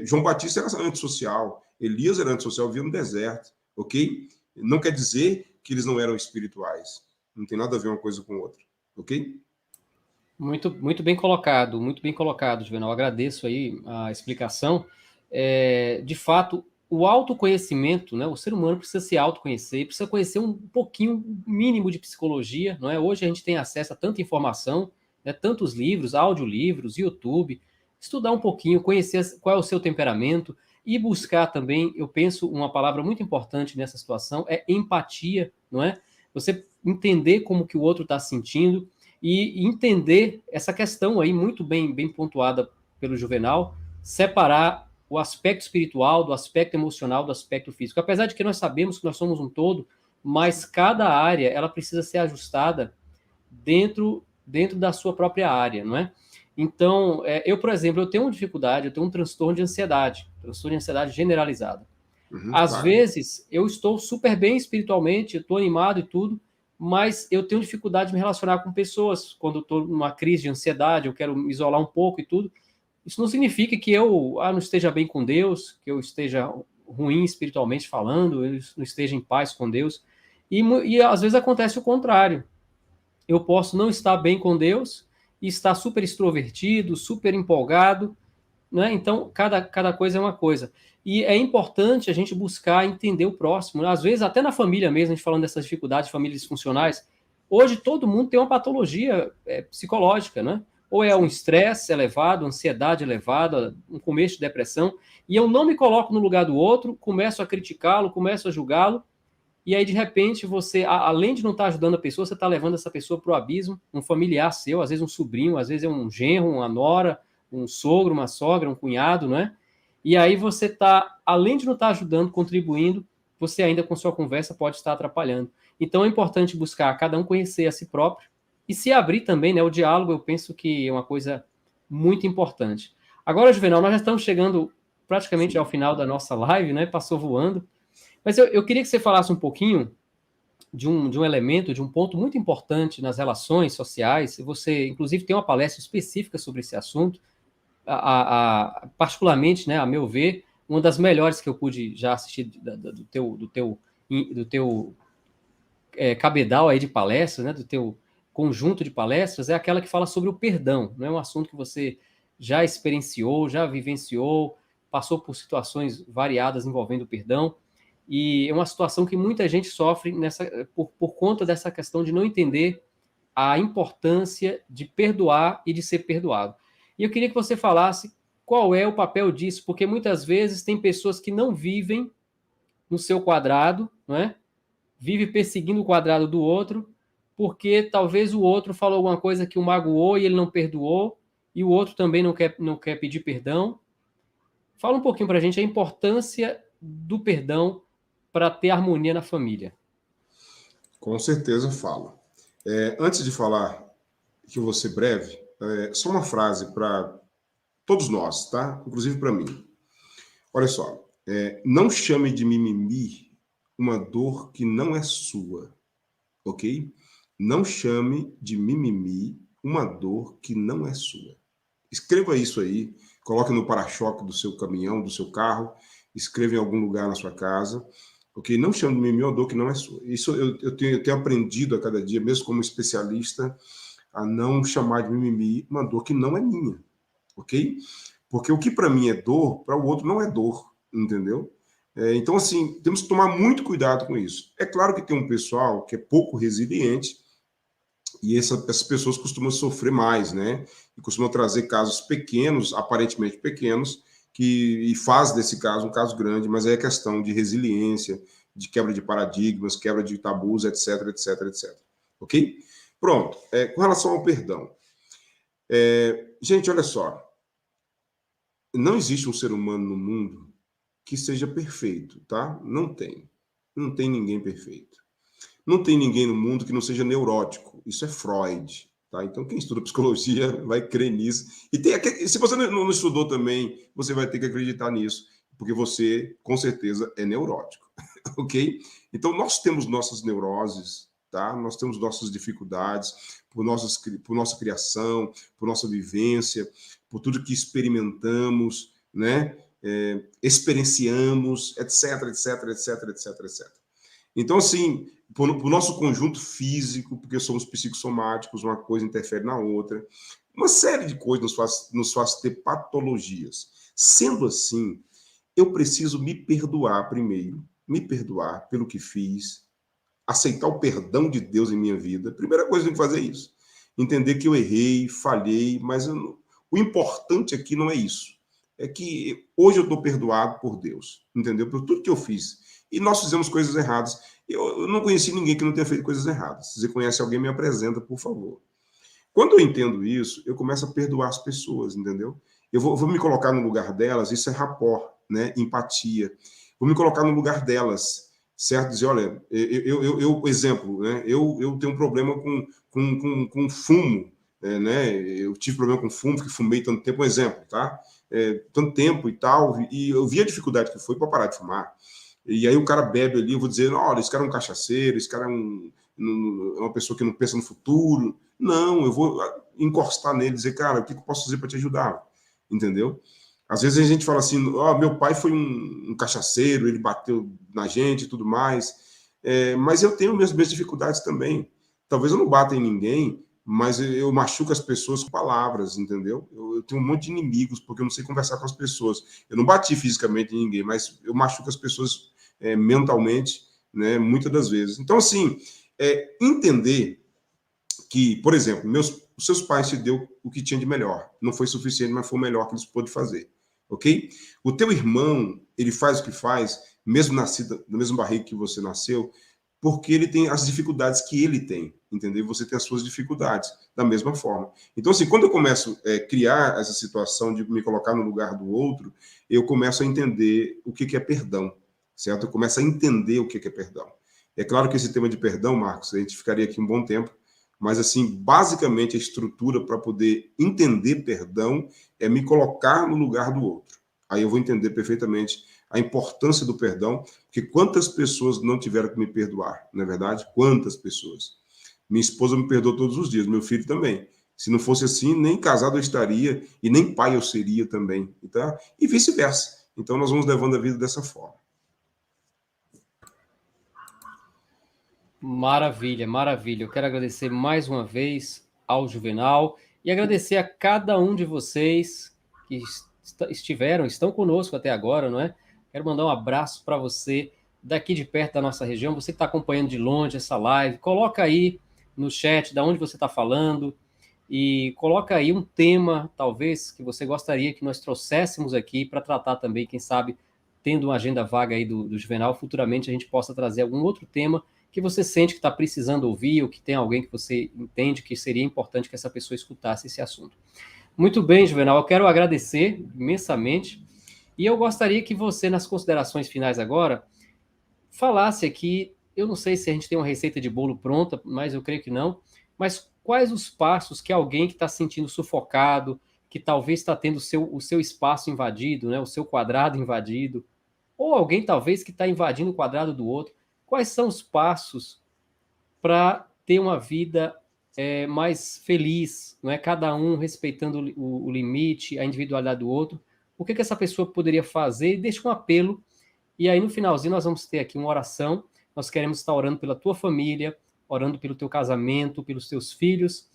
João Batista era antissocial, Elias era antissocial, vivia no deserto, ok? Não quer dizer que eles não eram espirituais. Não tem nada a ver uma coisa com outra, ok? Muito bem colocado, Juvenal. Agradeço aí a explicação. De fato, o autoconhecimento, né? O ser humano precisa se autoconhecer, precisa conhecer um pouquinho, um mínimo de psicologia, não é? Hoje a gente tem acesso a tanta informação, né? Tantos livros, audiolivros, YouTube, estudar um pouquinho, conhecer qual é o seu temperamento e buscar também, eu penso, uma palavra muito importante nessa situação é empatia, não é? Você entender como que o outro está sentindo e entender essa questão aí muito bem pontuada pelo Juvenal, separar o aspecto espiritual do aspecto emocional do aspecto físico. Apesar de que nós sabemos que nós somos um todo, mas cada área ela precisa ser ajustada dentro da sua própria área, não é? Então, eu, por exemplo, eu tenho uma dificuldade, eu tenho um transtorno de ansiedade generalizada. Às Claro. vezes, eu estou super bem espiritualmente, estou animado e tudo, mas eu tenho dificuldade de me relacionar com pessoas. Quando eu estou numa crise de ansiedade, eu quero me isolar um pouco e tudo. Isso não significa que eu não esteja bem com Deus, que eu esteja ruim espiritualmente falando, eu não esteja em paz com Deus. E às vezes acontece o contrário. Eu posso não estar bem com Deus e estar super extrovertido, super empolgado, né? Então, cada coisa é uma coisa. E é importante a gente buscar entender o próximo. Às vezes, até na família mesmo, a gente falando dessas dificuldades de famílias disfuncionais, hoje todo mundo tem uma patologia psicológica, né? Ou é um estresse elevado, ansiedade elevada, um começo de depressão, e eu não me coloco no lugar do outro, começo a criticá-lo, começo a julgá-lo, e aí, de repente, você, além de não estar ajudando a pessoa, você está levando essa pessoa para o abismo, um familiar seu, às vezes um sobrinho, às vezes é um genro, uma nora, um sogro, uma sogra, um cunhado, não é? E aí você está, além de não estar ajudando, contribuindo, você ainda com sua conversa pode estar atrapalhando. Então é importante buscar cada um conhecer a si próprio e se abrir também, né? O diálogo eu penso que é uma coisa muito importante. Agora, Juvenal, nós já estamos chegando praticamente ao Sim. final da nossa live, né? Passou voando. Mas eu queria que você falasse um pouquinho de um elemento, de um ponto muito importante nas relações sociais. Você, inclusive, tem uma palestra específica sobre esse assunto, particularmente, né, a meu ver, uma das melhores que eu pude já assistir do teu cabedal aí de palestras, né, do teu conjunto de palestras, é aquela que fala sobre o perdão. Não é um assunto que você já experienciou, já vivenciou, passou por situações variadas envolvendo o perdão. E é uma situação que muita gente sofre por conta dessa questão de não entender a importância de perdoar e de ser perdoado. E eu queria que você falasse qual é o papel disso, porque muitas vezes tem pessoas que não vivem no seu quadrado, não é? Vive perseguindo o quadrado do outro, porque talvez o outro falou alguma coisa que o magoou e ele não perdoou, e o outro também não quer pedir perdão. Fala um pouquinho para a gente a importância do perdão para ter harmonia na família. Com certeza falo. Antes de falar, que eu vou ser breve, só uma frase para todos nós, tá? Inclusive para mim. Olha só, não chame de mimimi uma dor que não é sua, ok? Não chame de mimimi uma dor que não é sua. Escreva isso aí, coloque no para-choque do seu caminhão, do seu carro, escreva em algum lugar na sua casa, ok? Não chame de mimimi uma dor que não é sua. Isso eu tenho aprendido a cada dia, mesmo como especialista, a não chamar de mimimi uma dor que não é minha, ok? Porque o que para mim é dor, para o outro não é dor, entendeu? Então, assim, temos que tomar muito cuidado com isso. É claro que tem um pessoal que é pouco resiliente e essas pessoas costumam sofrer mais, né? E costumam trazer casos pequenos, aparentemente pequenos, e faz desse caso um caso grande, mas é questão de resiliência, de quebra de paradigmas, quebra de tabus, etc, etc, etc. Ok? Pronto. Com relação ao perdão. Gente, olha só. Não existe um ser humano no mundo que seja perfeito, tá? Não tem. Não tem ninguém perfeito. Não tem ninguém no mundo que não seja neurótico. Isso é Freud, tá? Então, quem estuda psicologia vai crer nisso. E se você não estudou também, você vai ter que acreditar nisso, porque você, com certeza, é neurótico, ok? Então, nós temos nossas neuroses, tá? Nós temos nossas dificuldades por nossa criação, por nossa vivência, por tudo que experimentamos, né? Experienciamos, etc, etc, etc, etc, etc. Então, assim, por nosso conjunto físico, porque somos psicossomáticos, uma coisa interfere na outra, uma série de coisas nos faz ter patologias. Sendo assim, eu preciso me perdoar primeiro, me perdoar pelo que fiz, aceitar o perdão de Deus em minha vida. Primeira coisa que eu tenho que fazer é isso. Entender que eu errei, falhei, mas o importante aqui não é isso. É que hoje eu estou perdoado por Deus, entendeu? Por tudo que eu fiz. E nós fizemos coisas erradas. Eu não conheci ninguém que não tenha feito coisas erradas. Se você conhece alguém, me apresenta, por favor. Quando eu entendo isso, eu começo a perdoar as pessoas, entendeu? Eu vou me colocar no lugar delas, isso é rapport, né? Empatia. Vou me colocar no lugar delas, certo? Dizer, olha, exemplo, né? Eu tenho um problema com fumo, né? Eu tive problema com fumo, que fumei tanto tempo, um exemplo, tá? Tanto tempo e tal, e eu vi a dificuldade que foi para parar de fumar. E aí o cara bebe ali, eu vou dizer, olha, esse cara é um cachaceiro, esse cara é uma pessoa que não pensa no futuro. Não, eu vou encostar nele e dizer, cara, o que eu posso fazer para te ajudar? Entendeu? Às vezes a gente fala assim, meu pai foi um cachaceiro, ele bateu na gente e tudo mais, mas eu tenho minhas dificuldades também. Talvez eu não bata em ninguém, mas eu machuco as pessoas com palavras, entendeu? Eu tenho um monte de inimigos, porque eu não sei conversar com as pessoas. Eu não bati fisicamente em ninguém, mas eu machuco as pessoas mentalmente, né, muitas das vezes. Então, assim, entender que, por exemplo, os seus pais te deu o que tinha de melhor. Não foi suficiente, mas foi o melhor que eles pôde fazer. Ok? O teu irmão, ele faz o que faz, mesmo nascido no mesmo barriga que você nasceu, porque ele tem as dificuldades que ele tem, entendeu? E você tem as suas dificuldades, da mesma forma. Então, assim, quando eu começo a criar essa situação de me colocar no lugar do outro, eu começo a entender o que é perdão, certo? Eu começo a entender o que é perdão. É claro que esse tema de perdão, Marcos, a gente ficaria aqui um bom tempo, mas, assim, basicamente a estrutura para poder entender perdão é me colocar no lugar do outro. Aí eu vou entender perfeitamente a importância do perdão, porque quantas pessoas não tiveram que me perdoar, não é verdade? Quantas pessoas? Minha esposa me perdoa todos os dias, meu filho também. Se não fosse assim, nem casado eu estaria e nem pai eu seria também, tá? E vice-versa. Então nós vamos levando a vida dessa forma. Maravilha, maravilha. Eu quero agradecer mais uma vez ao Juvenal e agradecer a cada um de vocês que estão conosco até agora, não é? Quero mandar um abraço para você daqui de perto da nossa região, você que está acompanhando de longe essa live, coloca aí no chat de onde você está falando e coloca aí um tema, talvez, que você gostaria que nós trouxéssemos aqui para tratar também, quem sabe, tendo uma agenda vaga aí do Juvenal, futuramente a gente possa trazer algum outro tema que você sente que está precisando ouvir, ou que tem alguém que você entende que seria importante que essa pessoa escutasse esse assunto. Muito bem, Juvenal, eu quero agradecer imensamente, e eu gostaria que você, nas considerações finais agora, falasse aqui, eu não sei se a gente tem uma receita de bolo pronta, mas eu creio que não, mas quais os passos que alguém que está se sentindo sufocado, que talvez está tendo o seu espaço invadido, né, o seu quadrado invadido, ou alguém talvez que está invadindo o quadrado do outro, quais são os passos para ter uma vida mais feliz, não é? Cada um respeitando o limite, a individualidade do outro. O que essa pessoa poderia fazer? E deixa um apelo. E aí, no finalzinho, nós vamos ter aqui uma oração. Nós queremos estar orando pela tua família, orando pelo teu casamento, pelos teus filhos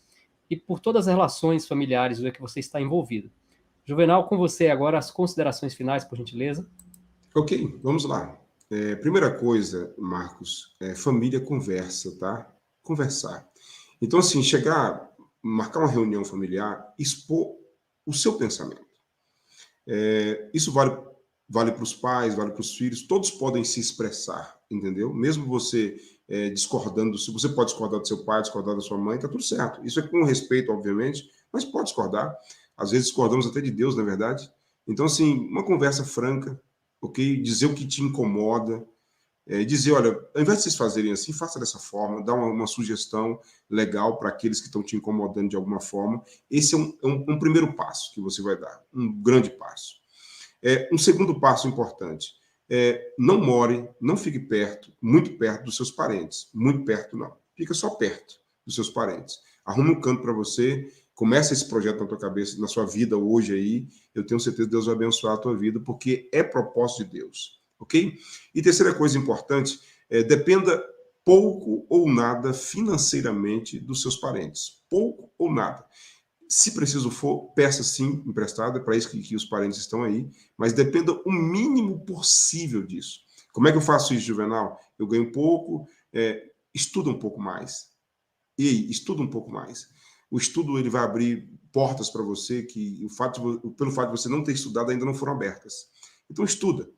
e por todas as relações familiares em que você está envolvido. Juvenal, com você agora as considerações finais, por gentileza. Ok, vamos lá. Primeira coisa, Marcos, família conversa, tá? Conversar. Então, assim, marcar uma reunião familiar, expor o seu pensamento. Isso vale para os pais, vale para os filhos, todos podem se expressar, entendeu? Mesmo você discordando, se você pode discordar do seu pai, discordar da sua mãe, tá tudo certo. Isso é com respeito, obviamente, mas pode discordar. Às vezes discordamos até de Deus, na verdade. Então, assim, uma conversa franca, ok? Dizer o que te incomoda, dizer, olha, ao invés de vocês fazerem assim, faça dessa forma, dá uma sugestão legal para aqueles que estão te incomodando de alguma forma. Esse é um primeiro passo que você vai dar, um grande passo. Um segundo passo importante, não fique muito perto dos seus parentes, muito perto não, fica só perto dos seus parentes. Arrume um canto para você, começa esse projeto na tua cabeça, na sua vida hoje aí, eu tenho certeza que Deus vai abençoar a tua vida, porque é propósito de Deus. Ok? E terceira coisa importante, dependa pouco ou nada financeiramente dos seus parentes. Pouco ou nada. Se preciso for, peça sim emprestado, é para isso que os parentes estão aí, mas dependa o mínimo possível disso. Como é que eu faço isso, Juvenal? Eu ganho pouco, estuda um pouco mais. Estuda um pouco mais. O estudo ele vai abrir portas para você que pelo fato de você não ter estudado ainda não foram abertas. Então estuda.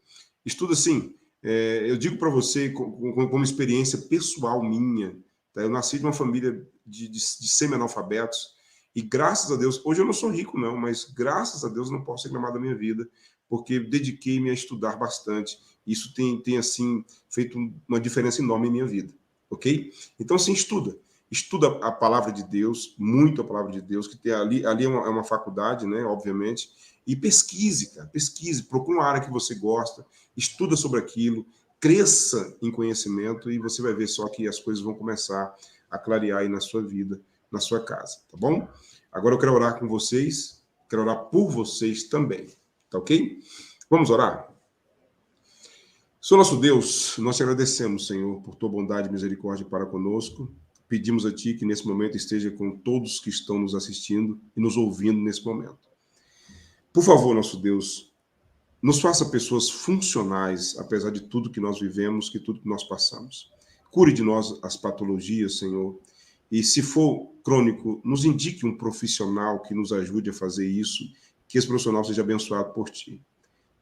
Estuda sim. Eu digo para você, como experiência pessoal minha, tá? Eu nasci de uma família de semi-analfabetos, e graças a Deus, hoje eu não sou rico não, mas graças a Deus eu não posso reclamar da minha vida, porque dediquei-me a estudar bastante. Isso tem assim, feito uma diferença enorme em minha vida, ok? Então, assim, estuda a palavra de Deus, muito a palavra de Deus, que tem ali é uma faculdade, né, obviamente, e pesquise, cara, pesquise, procure uma área que você gosta, estuda sobre aquilo, cresça em conhecimento e você vai ver só que as coisas vão começar a clarear aí na sua vida, na sua casa, tá bom? Agora eu quero orar com vocês, quero orar por vocês também, tá ok? Vamos orar? Senhor nosso Deus, nós te agradecemos, Senhor, por tua bondade e misericórdia para conosco. Pedimos a ti que nesse momento esteja com todos que estão nos assistindo e nos ouvindo nesse momento. Por favor, nosso Deus, nos faça pessoas funcionais, apesar de tudo que nós vivemos, que tudo que nós passamos. Cure de nós as patologias, Senhor. E se for crônico, nos indique um profissional que nos ajude a fazer isso, que esse profissional seja abençoado por ti.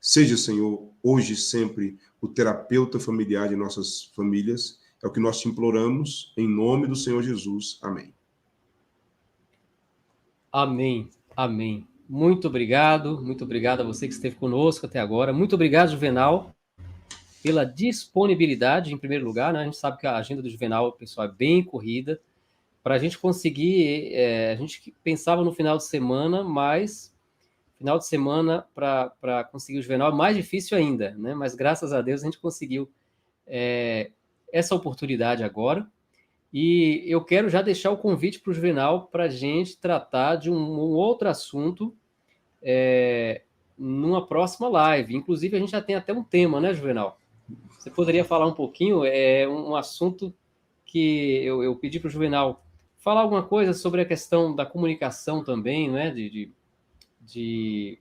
Seja, Senhor, hoje e sempre o terapeuta familiar de nossas famílias. É o que nós te imploramos, em nome do Senhor Jesus. Amém. Amém, amém. Muito obrigado a você que esteve conosco até agora. Muito obrigado, Juvenal, pela disponibilidade, em primeiro lugar, né? A gente sabe que a agenda do Juvenal, pessoal, é bem corrida. Para a gente conseguir, a gente pensava no final de semana, mas final de semana para conseguir o Juvenal é mais difícil ainda, né? Mas graças a Deus a gente conseguiu essa oportunidade agora. E eu quero já deixar o convite para o Juvenal para a gente tratar de um outro assunto numa próxima live. Inclusive, a gente já tem até um tema, né, Juvenal? Você poderia falar um pouquinho? É um assunto que eu pedi para o Juvenal falar alguma coisa sobre a questão da comunicação também, né? De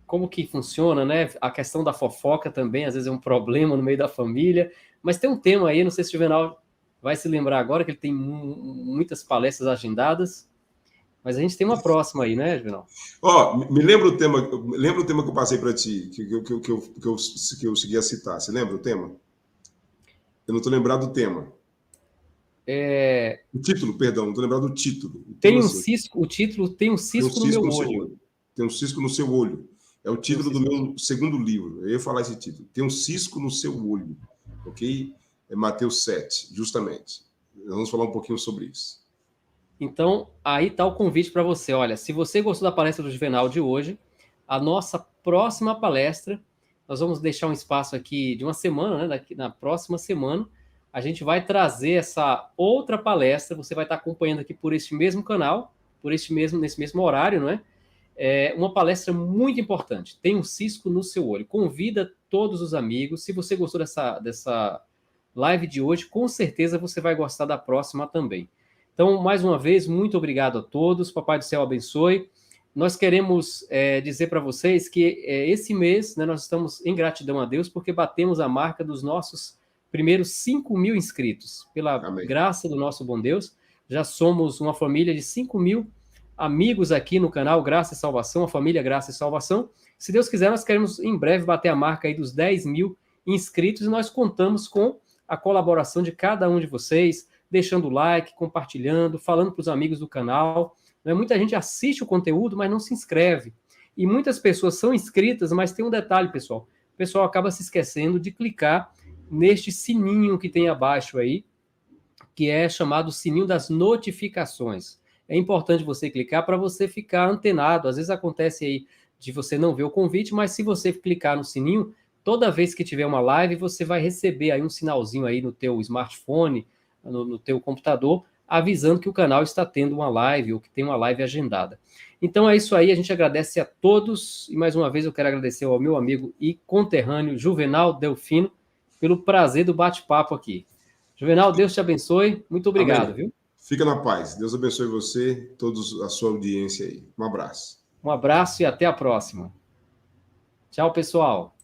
como que funciona, né? A questão da fofoca também, às vezes é um problema no meio da família. Mas tem um tema aí, não sei se o Juvenal vai se lembrar agora, que ele tem muitas palestras agendadas. Mas a gente tem uma próxima aí, né, Juvenal? Me lembra o tema que eu passei para ti, que eu segui a citar. Você lembra o tema? Eu não estou lembrado do tema. O título, perdão, não estou lembrado do título. Tem um cisco, o título tem um cisco no meu olho. Tem um cisco no seu olho. É o título do meu segundo livro. Eu ia falar esse título. Tem um cisco no seu olho. Ok? É Mateus 7, justamente. Vamos falar um pouquinho sobre isso. Então, aí está o convite para você. Olha, se você gostou da palestra do Juvenal de hoje, a nossa próxima palestra, nós vamos deixar um espaço aqui de uma semana, né? Na próxima semana, a gente vai trazer essa outra palestra. Você vai estar acompanhando aqui por este mesmo canal, nesse mesmo horário, não é? Uma palestra muito importante. Tem um cisco no seu olho. Convida todos os amigos. Se você gostou dessa live de hoje, com certeza você vai gostar da próxima também. Então, mais uma vez, muito obrigado a todos. Papai do Céu abençoe. Nós queremos dizer para vocês que esse mês, né, nós estamos em gratidão a Deus porque batemos a marca dos nossos primeiros 5.000 inscritos. Pela Amém. Graça do nosso bom Deus, já somos uma família de 5.000 amigos aqui no canal Graça e Salvação, a família Graça e Salvação. Se Deus quiser, nós queremos em breve bater a marca aí dos 10.000 inscritos e nós contamos com a colaboração de cada um de vocês, deixando o like, compartilhando, falando para os amigos do canal. Muita gente assiste o conteúdo, mas não se inscreve. E muitas pessoas são inscritas, mas tem um detalhe, pessoal. O pessoal acaba se esquecendo de clicar neste sininho que tem abaixo aí, que é chamado sininho das notificações. É importante você clicar para você ficar antenado. Às vezes acontece aí de você não ver o convite, mas se você clicar no sininho, toda vez que tiver uma live, você vai receber aí um sinalzinho aí no teu smartphone, no teu computador, avisando que o canal está tendo uma live ou que tem uma live agendada. Então é isso aí, a gente agradece a todos e mais uma vez eu quero agradecer ao meu amigo e conterrâneo Juvenal Delfino pelo prazer do bate-papo aqui. Juvenal, Deus te abençoe, muito obrigado, Amém. viu? Fica na paz. Deus abençoe você, todos a sua audiência aí. Um abraço. Um abraço e até a próxima. Tchau, pessoal.